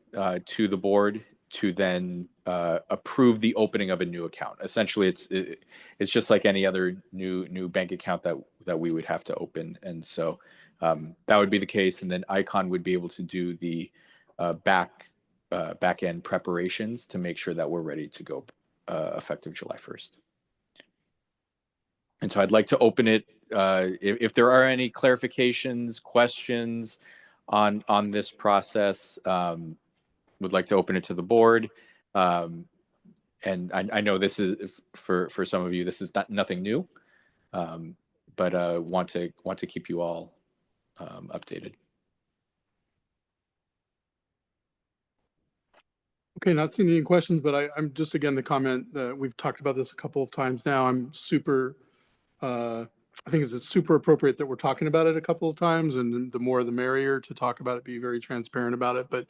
to the board to then approve the opening of a new account. Essentially, it's just like any other new bank account that we would have to open. And so that would be the case. And then ICON would be able to do the back end preparations to make sure that we're ready to go effective July 1st. And so I'd like to open it. If there are any clarifications, questions on this process, would like to open it to the board. And I know this is for some of you, this is nothing new, but want to keep you all updated. Okay, not seeing any questions, but I'm just, again, the comment that we've talked about this a couple of times now. I'm super, I think it's super appropriate that we're talking about it a couple of times, and the more the merrier to talk about it, be very transparent about it. But,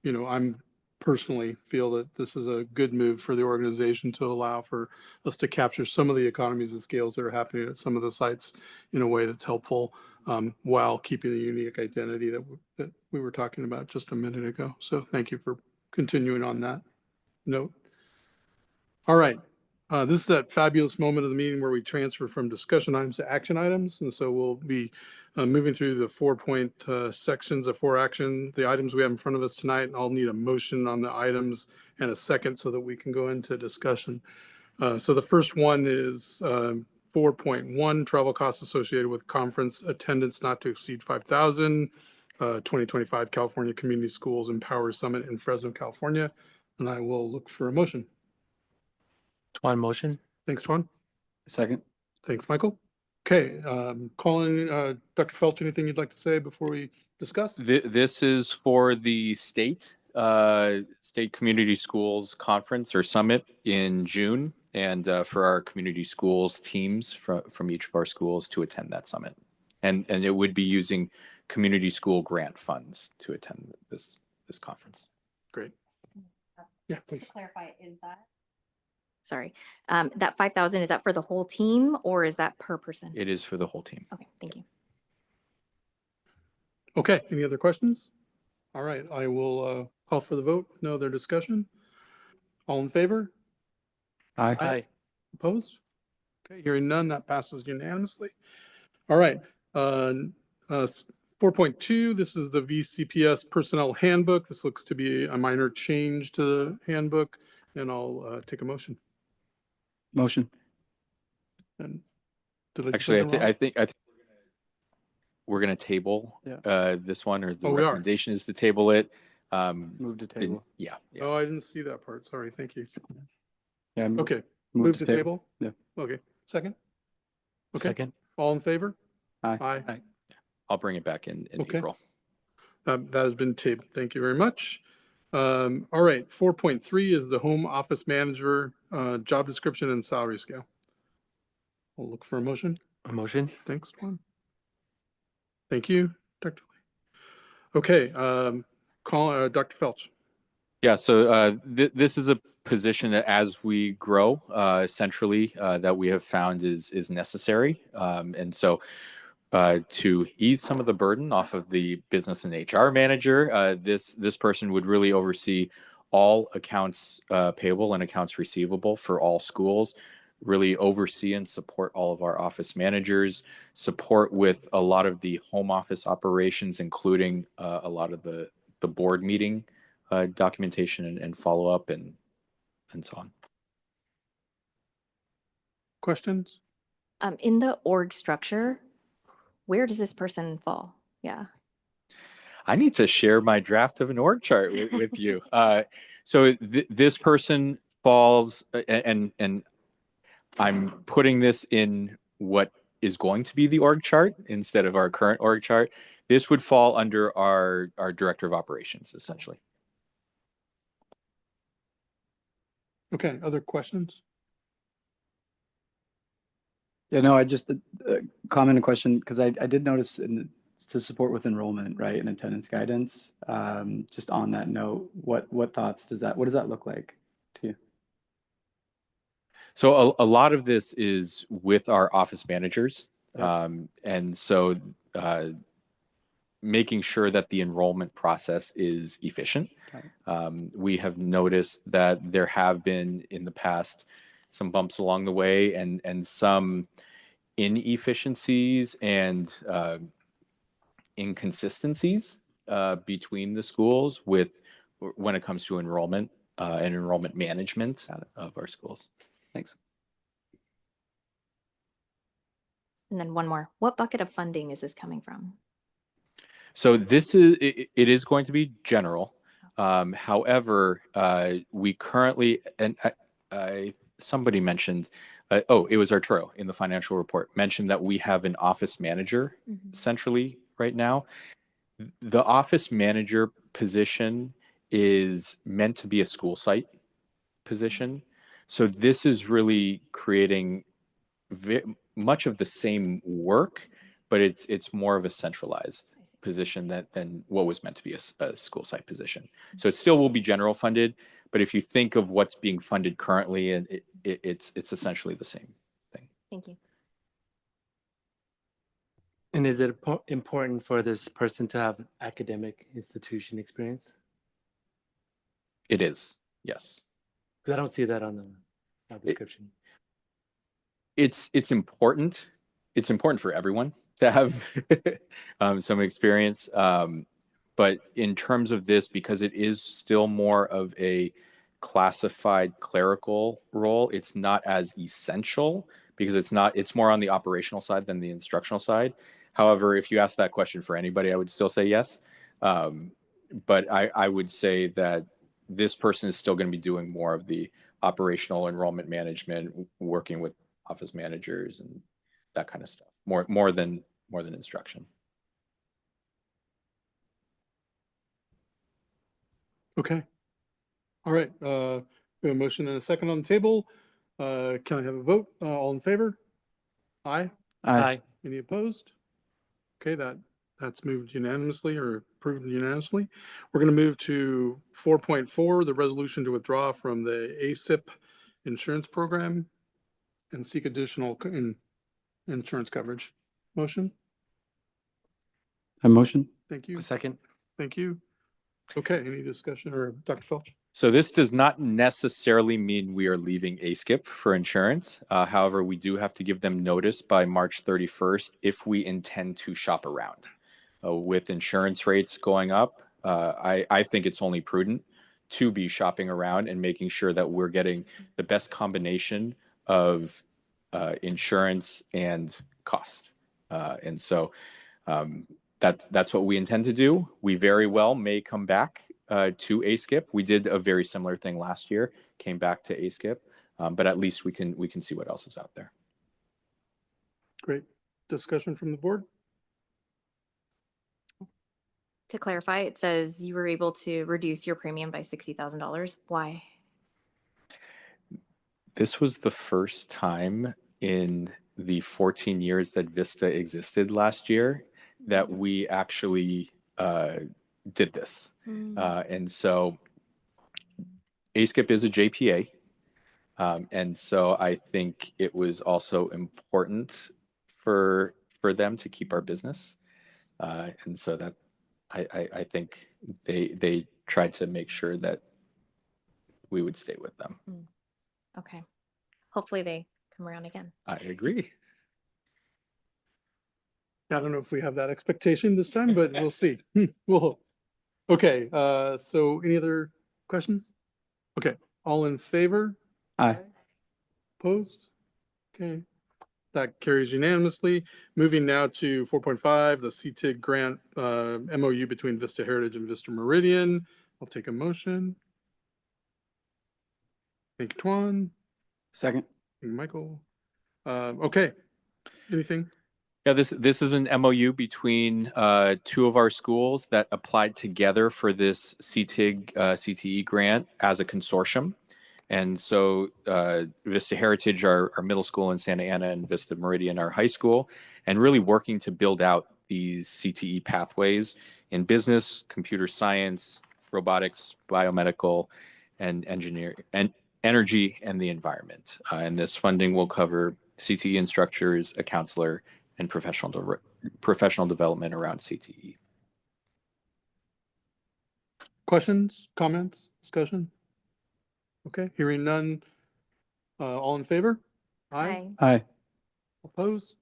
you know, I'm personally feel that this is a good move for the organization to allow for us to capture some of the economies of scales that are happening at some of the sites in a way that's helpful, while keeping the unique identity that we were talking about just a minute ago. So thank you for continuing on that note. All right. This is that fabulous moment of the meeting where we transfer from discussion items to action items. And so we'll be moving through the 4-point sections of 4 action, the items we have in front of us tonight. And I'll need a motion on the items and a second so that we can go into discussion. So the first one is 4.1, travel costs associated with conference attendance not to exceed 5,000, 2025 California Community Schools Empower Summit in Fresno, California. And I will look for a motion. Tuan motion. Thanks, Tuan. Second. Thanks, Michael. Okay, calling Dr. Felch, anything you'd like to say before we discuss? This is for the state community schools conference or summit in June, and for our community schools teams from each of our schools to attend that summit. And it would be using community school grant funds to attend this conference. Great. Yeah, To please. clarify, is that? Sorry, that 5,000, is that for the whole team or is that per person? It is for the whole team. Okay, thank you. Okay, any other questions? All right, I will call for the vote. No other discussion? All in favor? Aye. Aye. Opposed? Okay, hearing none, that passes unanimously. All right, 4.2, this is the VCPS Personnel Handbook. This looks to be a minor change to the handbook, and I'll take a motion. Motion. And did I just Actually, say that wrong? I think we're going to table Yeah. this one, or the Oh, we are. recommendation is to table it. Move to table. Yeah. Oh, I didn't see that part. Sorry, thank you. Yeah. Okay, Move move to to table? Yeah. Okay, second? Okay, Second. all in favor? Aye. Aye. I'll bring it back in Okay. April. That has been tabled. Thank you very much. All right, 4.3 is the home office manager job description and salary scale. We'll look for a motion. A motion. Thanks, Juan. Thank you, Dr. Lee. Okay, call Dr. Felch. Yeah, so this is a position that as we grow centrally that we have found is necessary. And so to ease some of the burden off of the business and HR manager, this person would really oversee all accounts payable and accounts receivable for all schools, really oversee and support all of our office managers, support with a lot of the home office operations, including a lot of the board meeting documentation and follow-up and so on. Questions? In the org structure, where does this person fall? Yeah. I need to share my draft of an org chart with you. So this person falls, and I'm putting this in what is going to be the org chart instead of our current org chart. This would fall under our director of operations, essentially. Okay, other questions? Yeah, no, I just comment and question, because I did notice to support with enrollment, right, and attendance guidance. Just on that note, what thoughts what does that look like to you? So a lot of this is with our office managers. Yep. And so making sure that the enrollment process is efficient. We have noticed that there have been in the past some bumps along the way and some inefficiencies and inconsistencies between the schools when it comes to enrollment and enrollment management of our schools. Thanks. And then one more. What bucket of funding is this coming from? So this is it is going to be general. However, we currently and somebody mentioned, it was Arturo in the financial report mentioned that we have an office manager centrally right now. The office manager position is meant to be a school site position. So this is really creating much of the same work, but it's more of a centralized position than what was meant to be a school site position. So it still will be general funded, but if you think of what's being funded currently, and it's essentially the same thing. Thank you. And is it important for this person to have academic institution experience? It is, yes. Because I don't see that on the job description. It's important. It's important for everyone to have some experience. But in terms of this, because it is still more of a classified clerical role, it's not as essential because it's more on the operational side than the instructional side. However, if you ask that question for anybody, I would still say yes. But I would say that this person is still going to be doing more of the operational enrollment management, working with office managers and that kind of stuff, more than instruction. Okay. All right. We have a motion and a second on the table. Can I have a vote? All in favor? Aye. Aye. Any opposed? Okay, that's moved unanimously or approved unanimously. We're going to move to 4.4, the resolution to withdraw from the ASIP insurance program and seek additional insurance coverage. Motion? A motion? Thank you. A second. Thank you. Okay, any discussion or Dr. Felch? So this does not necessarily mean we are leaving ASIP for insurance. However, we do have to give them notice by March 31st if we intend to shop around. With insurance rates going up, I think it's only prudent to be shopping around and making sure that we're getting the best combination of insurance and cost. And so that's what we intend to do. We very well may come back to ASIP. We did a very similar thing last year, came back to ASIP, but at least we can see what else is out there. Great. Discussion from the board? To clarify, it says you were able to reduce your premium by $60,000. Why? This was the first time in the 14 years that Vista existed last year that we actually did this. And so ASIP is a JPA. And so I think it was also important for them to keep our business. And so that I think they tried to make sure that we would stay with them. Okay. Hopefully they come around again. I agree. I don't know if we have that expectation this time, but we'll see. We'll hope. Okay, so any other questions? Okay, all in favor? Aye. Opposed? Okay, that carries unanimously. Moving now to 4.5, the CTIG grant MOU between Vista Heritage and Vista Meridian. I'll take a motion. Thank you, Tuan. Second. Thank you, Michael. Okay, anything? Yeah, this is an MOU between two of our schools that applied together for this CTIG CTE grant as a consortium. And so Vista Heritage, our middle school in Santa Ana, and Vista Meridian, our high school, and really working to build out these CTE pathways in business, computer science, robotics, biomedical, and engineering, and energy and the environment. And this funding will cover CTE instructors, a counselor, and professional development around CTE. Questions, comments, discussion? Okay, hearing none. All in favor? Aye. Opposed?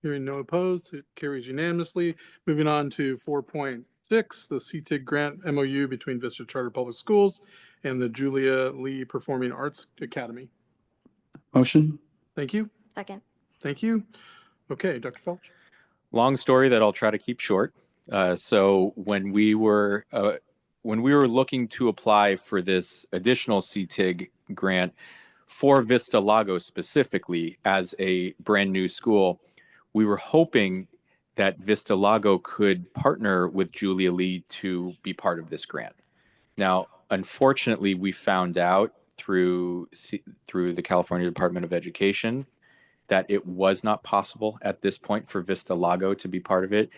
Hearing no opposed, it carries unanimously. Moving on to 4.6, the CTIG grant MOU between Vista Charter Public Schools and the Julia Lee Performing Arts Academy. Motion? Thank you. Second. Thank you. Okay, Dr. Felch. Long story that I'll try to keep short. So when we were looking to apply for this additional CTIG grant for Vista Lago specifically as a brand new school, we were hoping that Vista Lago could partner with Julia Lee to be part of this grant. Now, unfortunately, we found out through the California Department of Education that it was not possible at this point for Vista Lago to be part of it,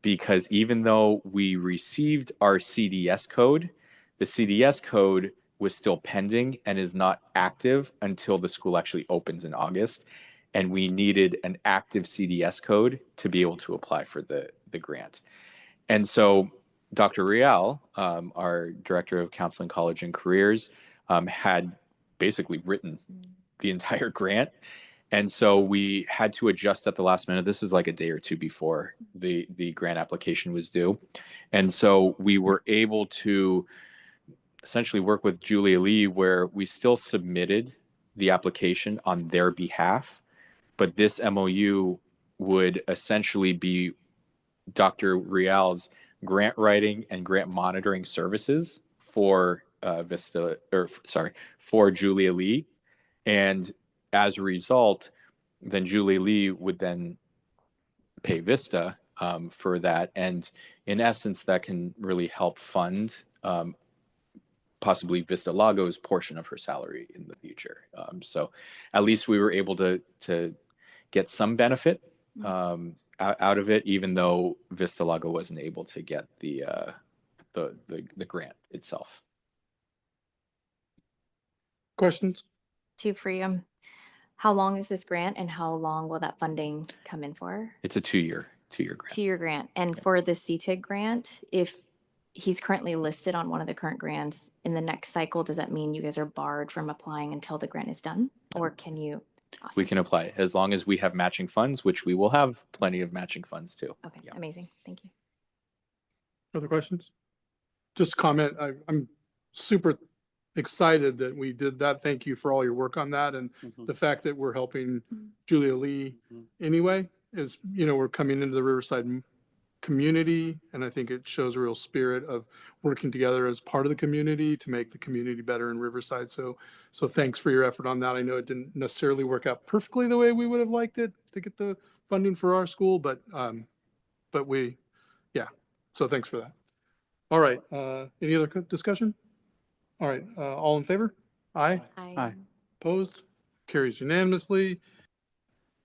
because even though we received our CDS code, the CDS code was still pending and is not active until the school actually opens in August. And we needed an active CDS code to be able to apply for the grant. And so Dr. Rial, our Director of Counseling, College, and Careers, had basically written the entire grant. And so we had to adjust at the last minute. This is like a day or two before the grant application was due. And so we were able to essentially work with Julia Lee, where we still submitted the application on their behalf, but this MOU would essentially be Dr. Rial's grant writing and grant monitoring services for for Julia Lee. And as a result, then Julia Lee would then pay Vista for that. And in essence, that can really help fund possibly Vista Lago's portion of her salary in the future. So at least we were able to get some benefit out of it, even though Vista Lago wasn't able to get the grant itself. Questions? To Freedom, how long is this grant and how long will that funding come in for? It's a two-year grant. 2-year grant. And for the CTIG grant, if he's currently listed on one of the current grants in the next cycle, does that mean you guys are barred from applying until the grant is done? Or can you? Awesome. We can apply as long as we have matching funds, which we will have plenty of matching funds too. Okay, amazing. Thank you. Other questions? Just comment, I'm super excited that we did that. Thank you for all your work on that. And the fact that we're helping Julia Lee anyway is, we're coming into the Riverside community. And I think it shows a real spirit of working together as part of the community to make the community better in Riverside. So thanks for your effort on that. I know it didn't necessarily work out perfectly the way we would have liked it to get the funding for our school, but so thanks for that. All right. Any other discussion? All right. All in favor? Aye. Aye. Opposed? Carries unanimously.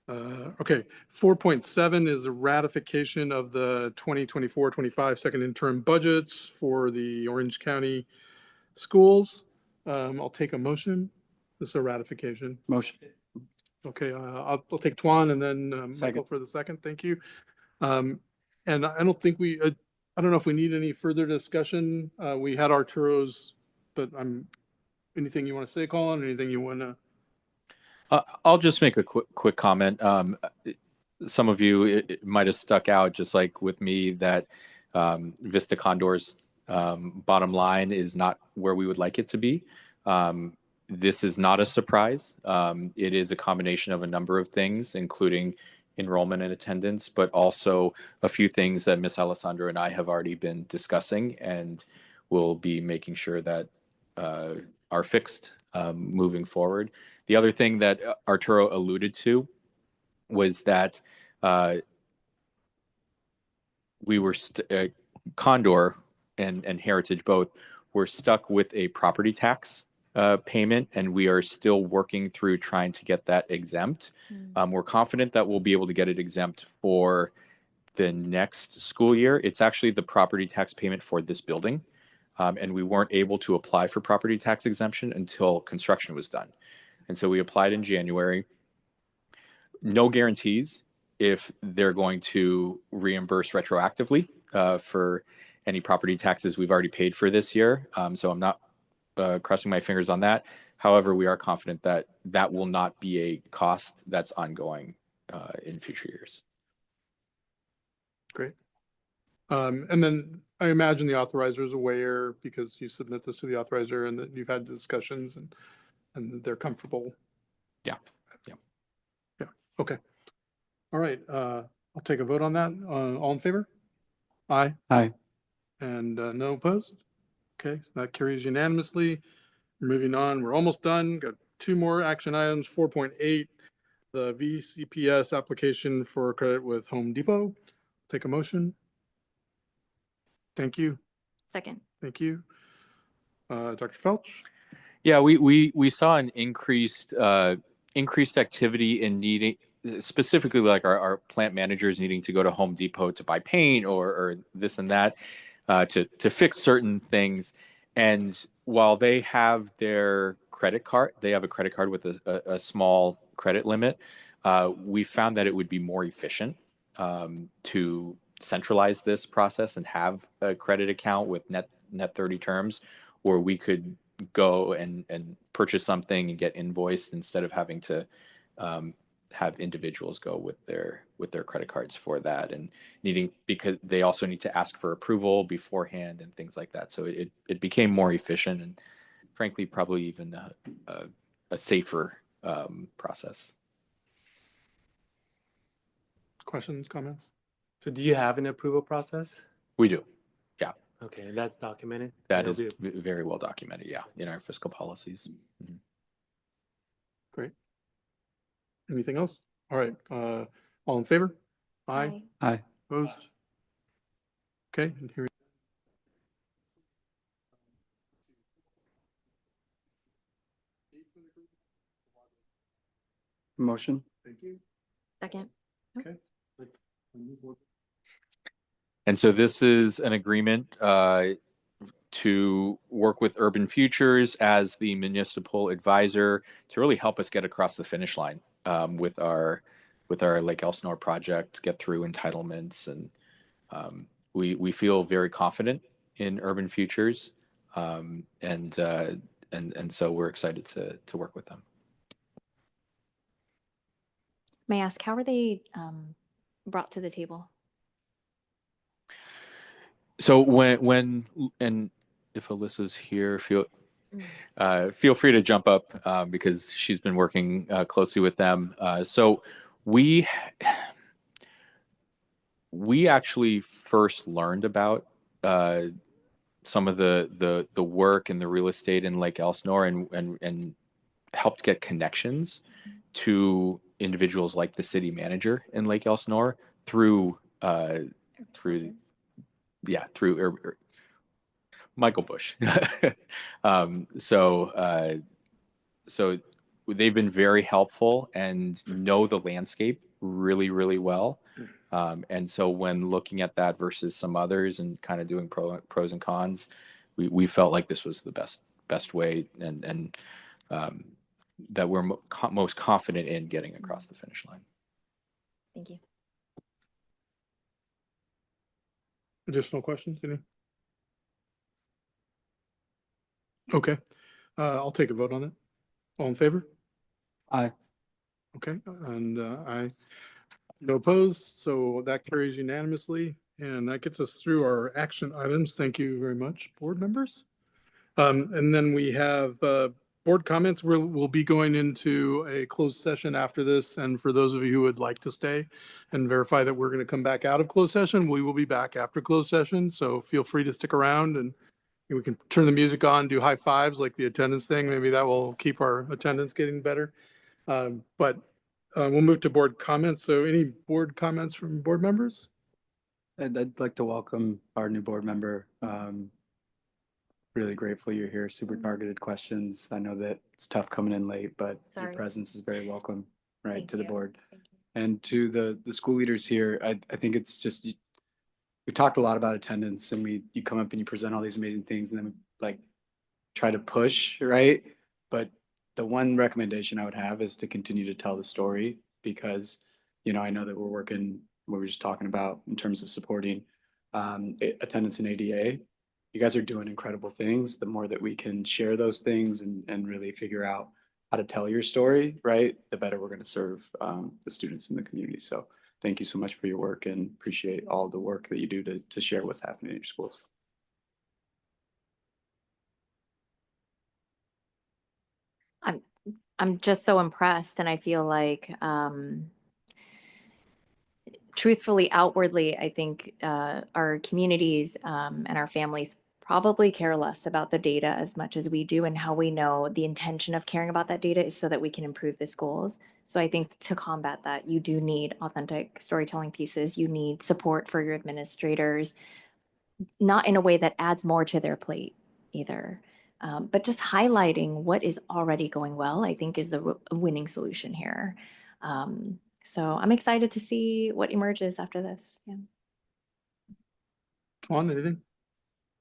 Okay. 4.7 is the ratification of the 2024-25 second interim budgets for the Orange County schools. I'll take a motion. This is a ratification. Motion. Okay. I'll take Tuan and then Michael Second. for the second. Thank you. And I don't think I don't know if we need any further discussion. We had Arturo's, but anything you want to say, Colin? Anything you want to? I'll just make a quick comment. Some of you, it might have stuck out, just like with me, that Vista Condor's bottom line is not where we would like it to be. This is not a surprise. It is a combination of a number of things, including enrollment and attendance, but also a few things that Ms. Alessandro and I have already been discussing, and we'll be making sure that are fixed moving forward. The other thing that Arturo alluded to was that we were Condor and Heritage both were stuck with a property tax payment, and we are still working through trying to get that exempt. We're confident that we'll be able to get it exempt for the next school year. It's actually the property tax payment for this building, and we weren't able to apply for property tax exemption until construction was done. And so we applied in January. No guarantees if they're going to reimburse retroactively for any property taxes we've already paid for this year. So I'm not crossing my fingers on that. However, we are confident that that will not be a cost that's ongoing in future years. Great. And then I imagine the authorizer is aware because you submit this to the authorizer and that you've had discussions and they're comfortable. Yeah. Okay. All right. I'll take a vote on that. All in favor? Aye. Aye. And no opposed? Okay, so that carries unanimously. Moving on, we're almost done. Got two more action items. 4.8, the VCPS application for credit with Home Depot. Take a motion. Thank you. Second. Thank you. Dr. Felch? Yeah, we saw an increased activity in needing, specifically like our plant managers needing to go to Home Depot to buy paint or this and that to fix certain things. And while they have their credit card, they have a credit card with a small credit limit. We found that it would be more efficient to centralize this process and have a credit account with net 30 terms, where we could go and purchase something and get invoiced instead of having to have individuals go with their credit cards for that, and because they also need to ask for approval beforehand and things like that. So it became more efficient and frankly probably even a safer process. Questions, comments? So do you have an approval process? We do. Yeah. Okay, and that's documented? That is very well documented, yeah, in our fiscal policies. Mm-hmm. Great. Anything else? All right. All in favor? Aye. Aye. Opposed? Okay. And here. Motion. Thank you. Second. Okay. And so this is an agreement to work with Urban Futures as the municipal advisor to really help us get across the finish line with our Lake Elsinore project, get through entitlements, and we feel very confident in Urban Futures, and so we're excited to work with them. May I ask, how were they brought to the table? So when and if Alyssa's here, feel free to jump up because she's been working closely with them. So we actually first learned about some of the work and the real estate in Lake Elsinore and helped get connections to individuals like the city manager in Lake Elsinore through Michael Bush. So they've been very helpful and know the landscape really, really well. And so when looking at that versus some others and kind of doing pros and cons, we felt like this was the best way and that we're most confident in getting across the finish line. Thank you. Additional questions? Any? Okay, I'll take a vote on it. All in favor? Aye. Okay, and no opposed, so that carries unanimously, and that gets us through our action items. Thank you very much, board members. And then we have board comments. We'll be going into a closed session after this, and for those of you who would like to stay and verify that we're going to come back out of closed session, we will be back after closed session, so feel free to stick around and we can turn the music on, do high fives like the attendance thing. Maybe that will keep our attendance getting better. But we'll move to board comments. So any board comments from board members? I'd like to welcome our new board member. Really grateful you're here. Super targeted questions. I know that it's tough coming in late, but your presence is very welcome, right, to the board. And to the school leaders here, I think it's just, we talked a lot about attendance, and you come up and you present all these amazing things, and then we like try to push, right? But the one recommendation I would have is to continue to tell the story, because, you know, I know that we're working, what we were just talking about in terms of supporting attendance in ADA. You guys are doing incredible things. The more that we can share those things and really figure out how to tell your story, right, the better we're going to serve the students in the community. So thank you so much for your work, and appreciate all the work that you do to share what's happening in your schools. I'm just so impressed, and I feel like truthfully, outwardly, I think our communities and our families probably care less about the data as much as we do, and how we know the intention of caring about that data is so that we can improve the schools. So I think to combat that, you do need authentic storytelling pieces. You need support for your administrators, not in a way that adds more to their plate either, but just highlighting what is already going well, I think is a winning solution here. So I'm excited to see what emerges after this. Yeah. On anything?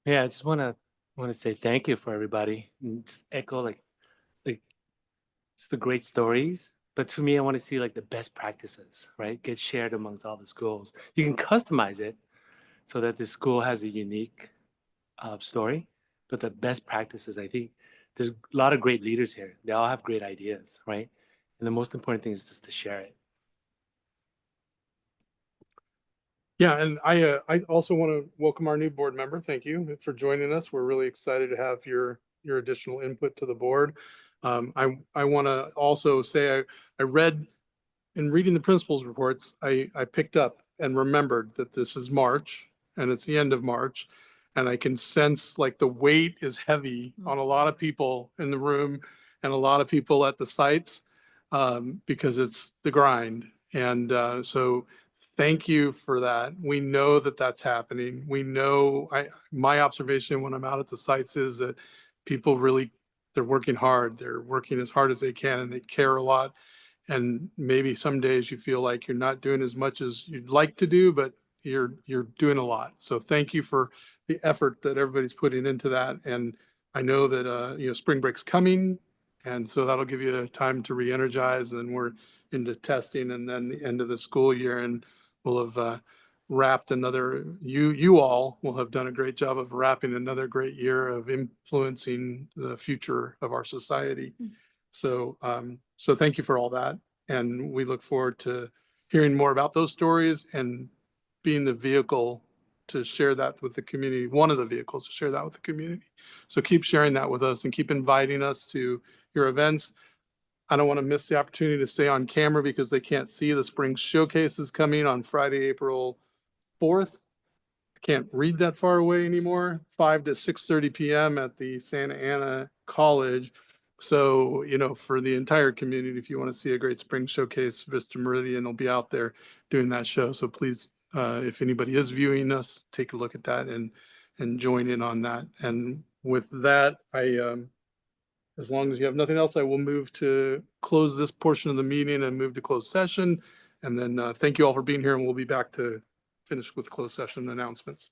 Yeah, I just want to say thank you for everybody, and just echo like it's the great stories, but to me, I want to see like the best practices, right, get shared amongst all the schools. You can customize it so that the school has a unique story, but the best practices, I think there's a lot of great leaders here. They all have great ideas, right? And the most important thing is just to share it. Yeah, and I also want to welcome our new board member. Thank you for joining us. We're really excited to have your additional input to the board. I want to also say I read, in reading the principal's reports, I picked up and remembered that this is March and it's the end of March, and I can sense like the weight is heavy on a lot of people in the room and a lot of people at the sites because it's the grind. And so thank you for that. We know that that's happening. We know, my observation when I'm out at the sites is that people really, they're working hard. They're working as hard as they can, and they care a lot. And maybe some days you feel like you're not doing as much as you'd like to do, but you're doing a lot. So thank you for the effort that everybody's putting into that. And I know that, spring break's coming. And so that'll give you time to re-energize. And we're into testing and then the end of the school year. And we'll have wrapped another, you all will have done a great job of wrapping another great year of influencing the future of our society. So, so thank you for all that. And we look forward to hearing more about those stories and being the vehicle to share that with the community, one of the vehicles to share that with the community. So keep sharing that with us and keep inviting us to your events. I don't want to miss the opportunity to stay on camera because they can't see the spring showcase is coming on Friday, April 4th. I can't read that far away anymore, 5 to 6:30 p.m. at the Santa Ana College. So, for the entire community, if you want to see a great spring showcase, Vista Meridian will be out there doing that show. So please, if anybody is viewing us, take a look at that and join in on that. And with that, as long as you have nothing else, I will move to close this portion of the meeting and move to closed session. And then thank you all for being here, and we'll be back to finish with closed session announcements.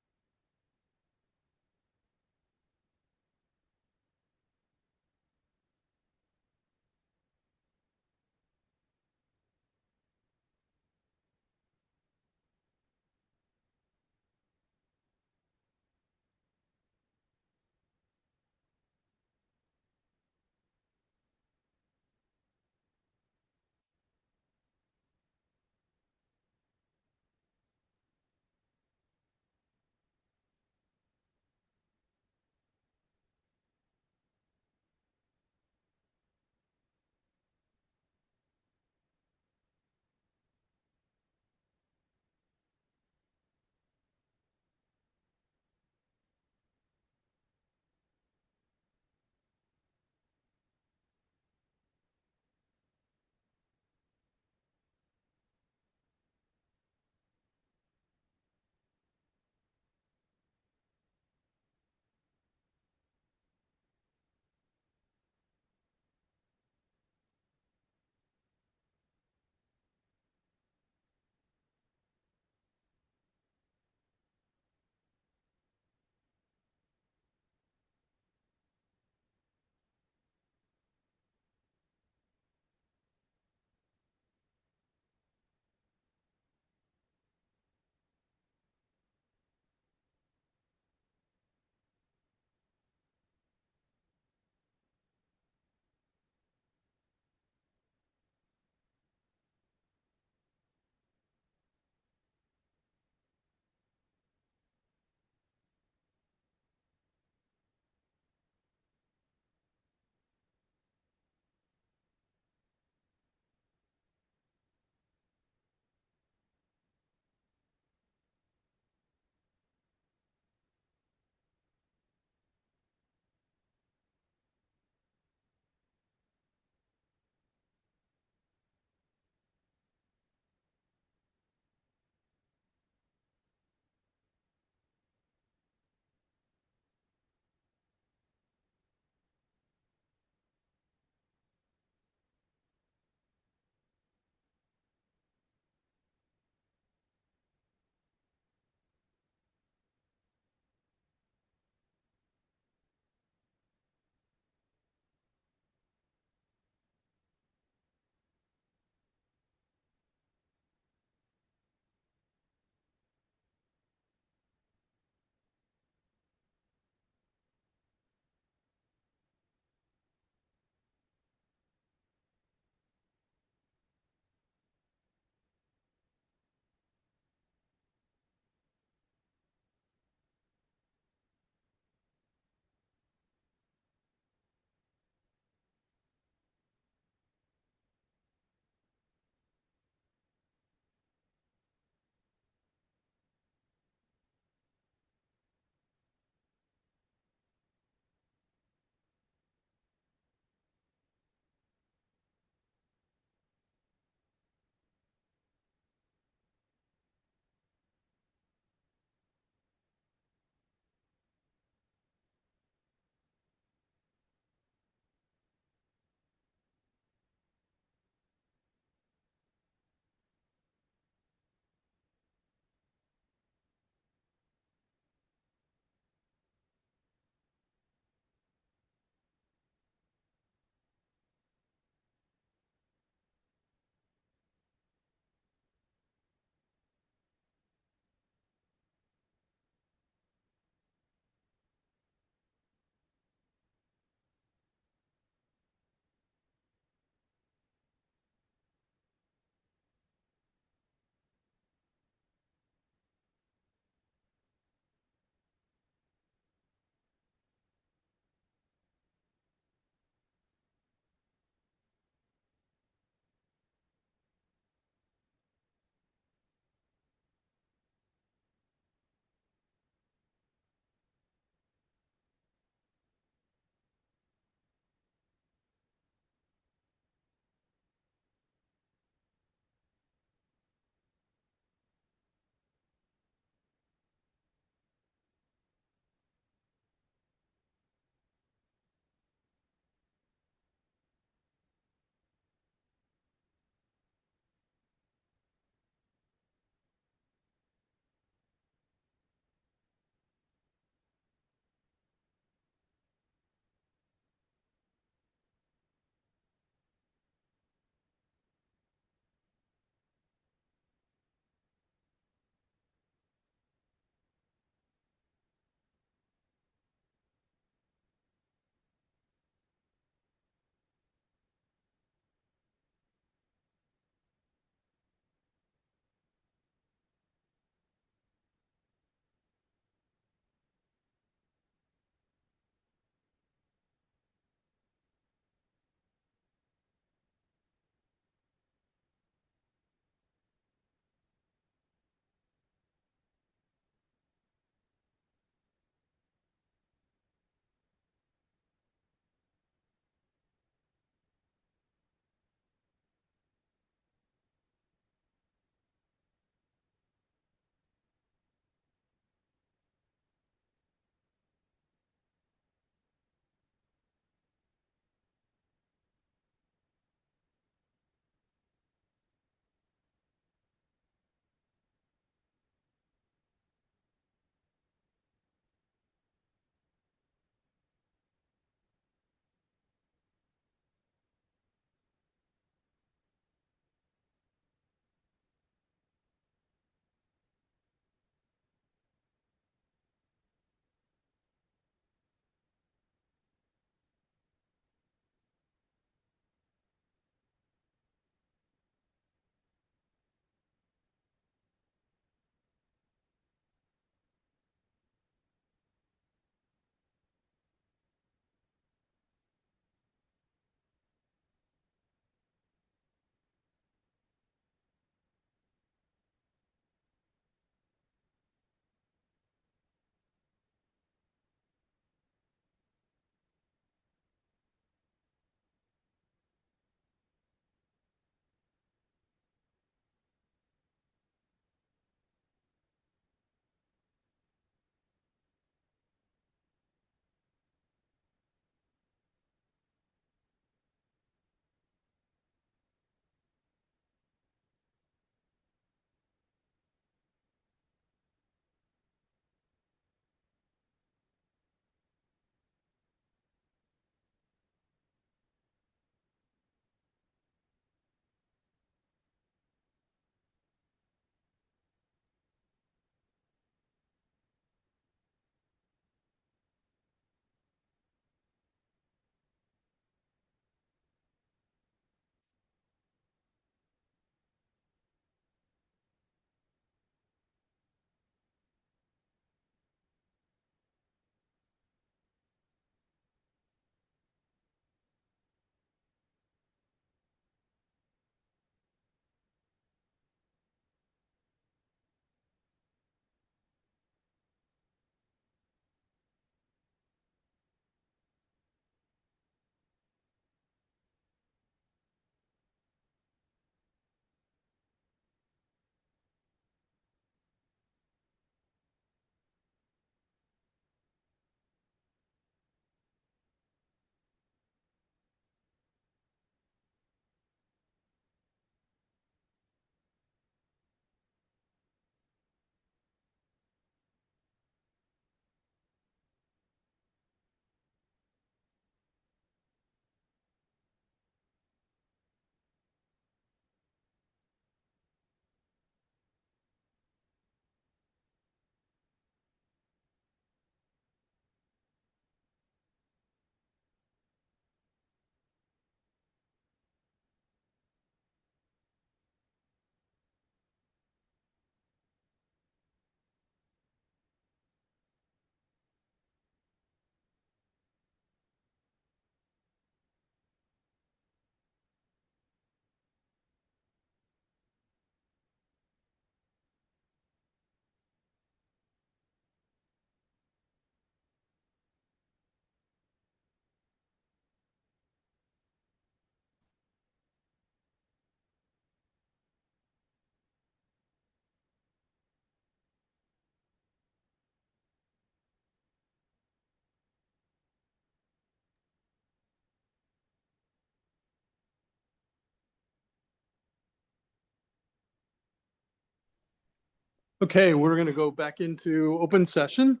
Okay, we're going to go back into open session.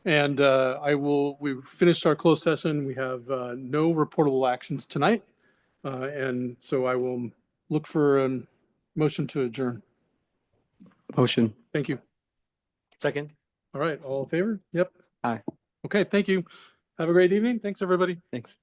And we've finished our closed session. We have no reportable actions tonight. And so I will look for a motion to adjourn. Motion. Thank you. Second. All right, all in favor? Yep. Aye. Okay, thank you. Have a great evening. Thanks, everybody. Thanks.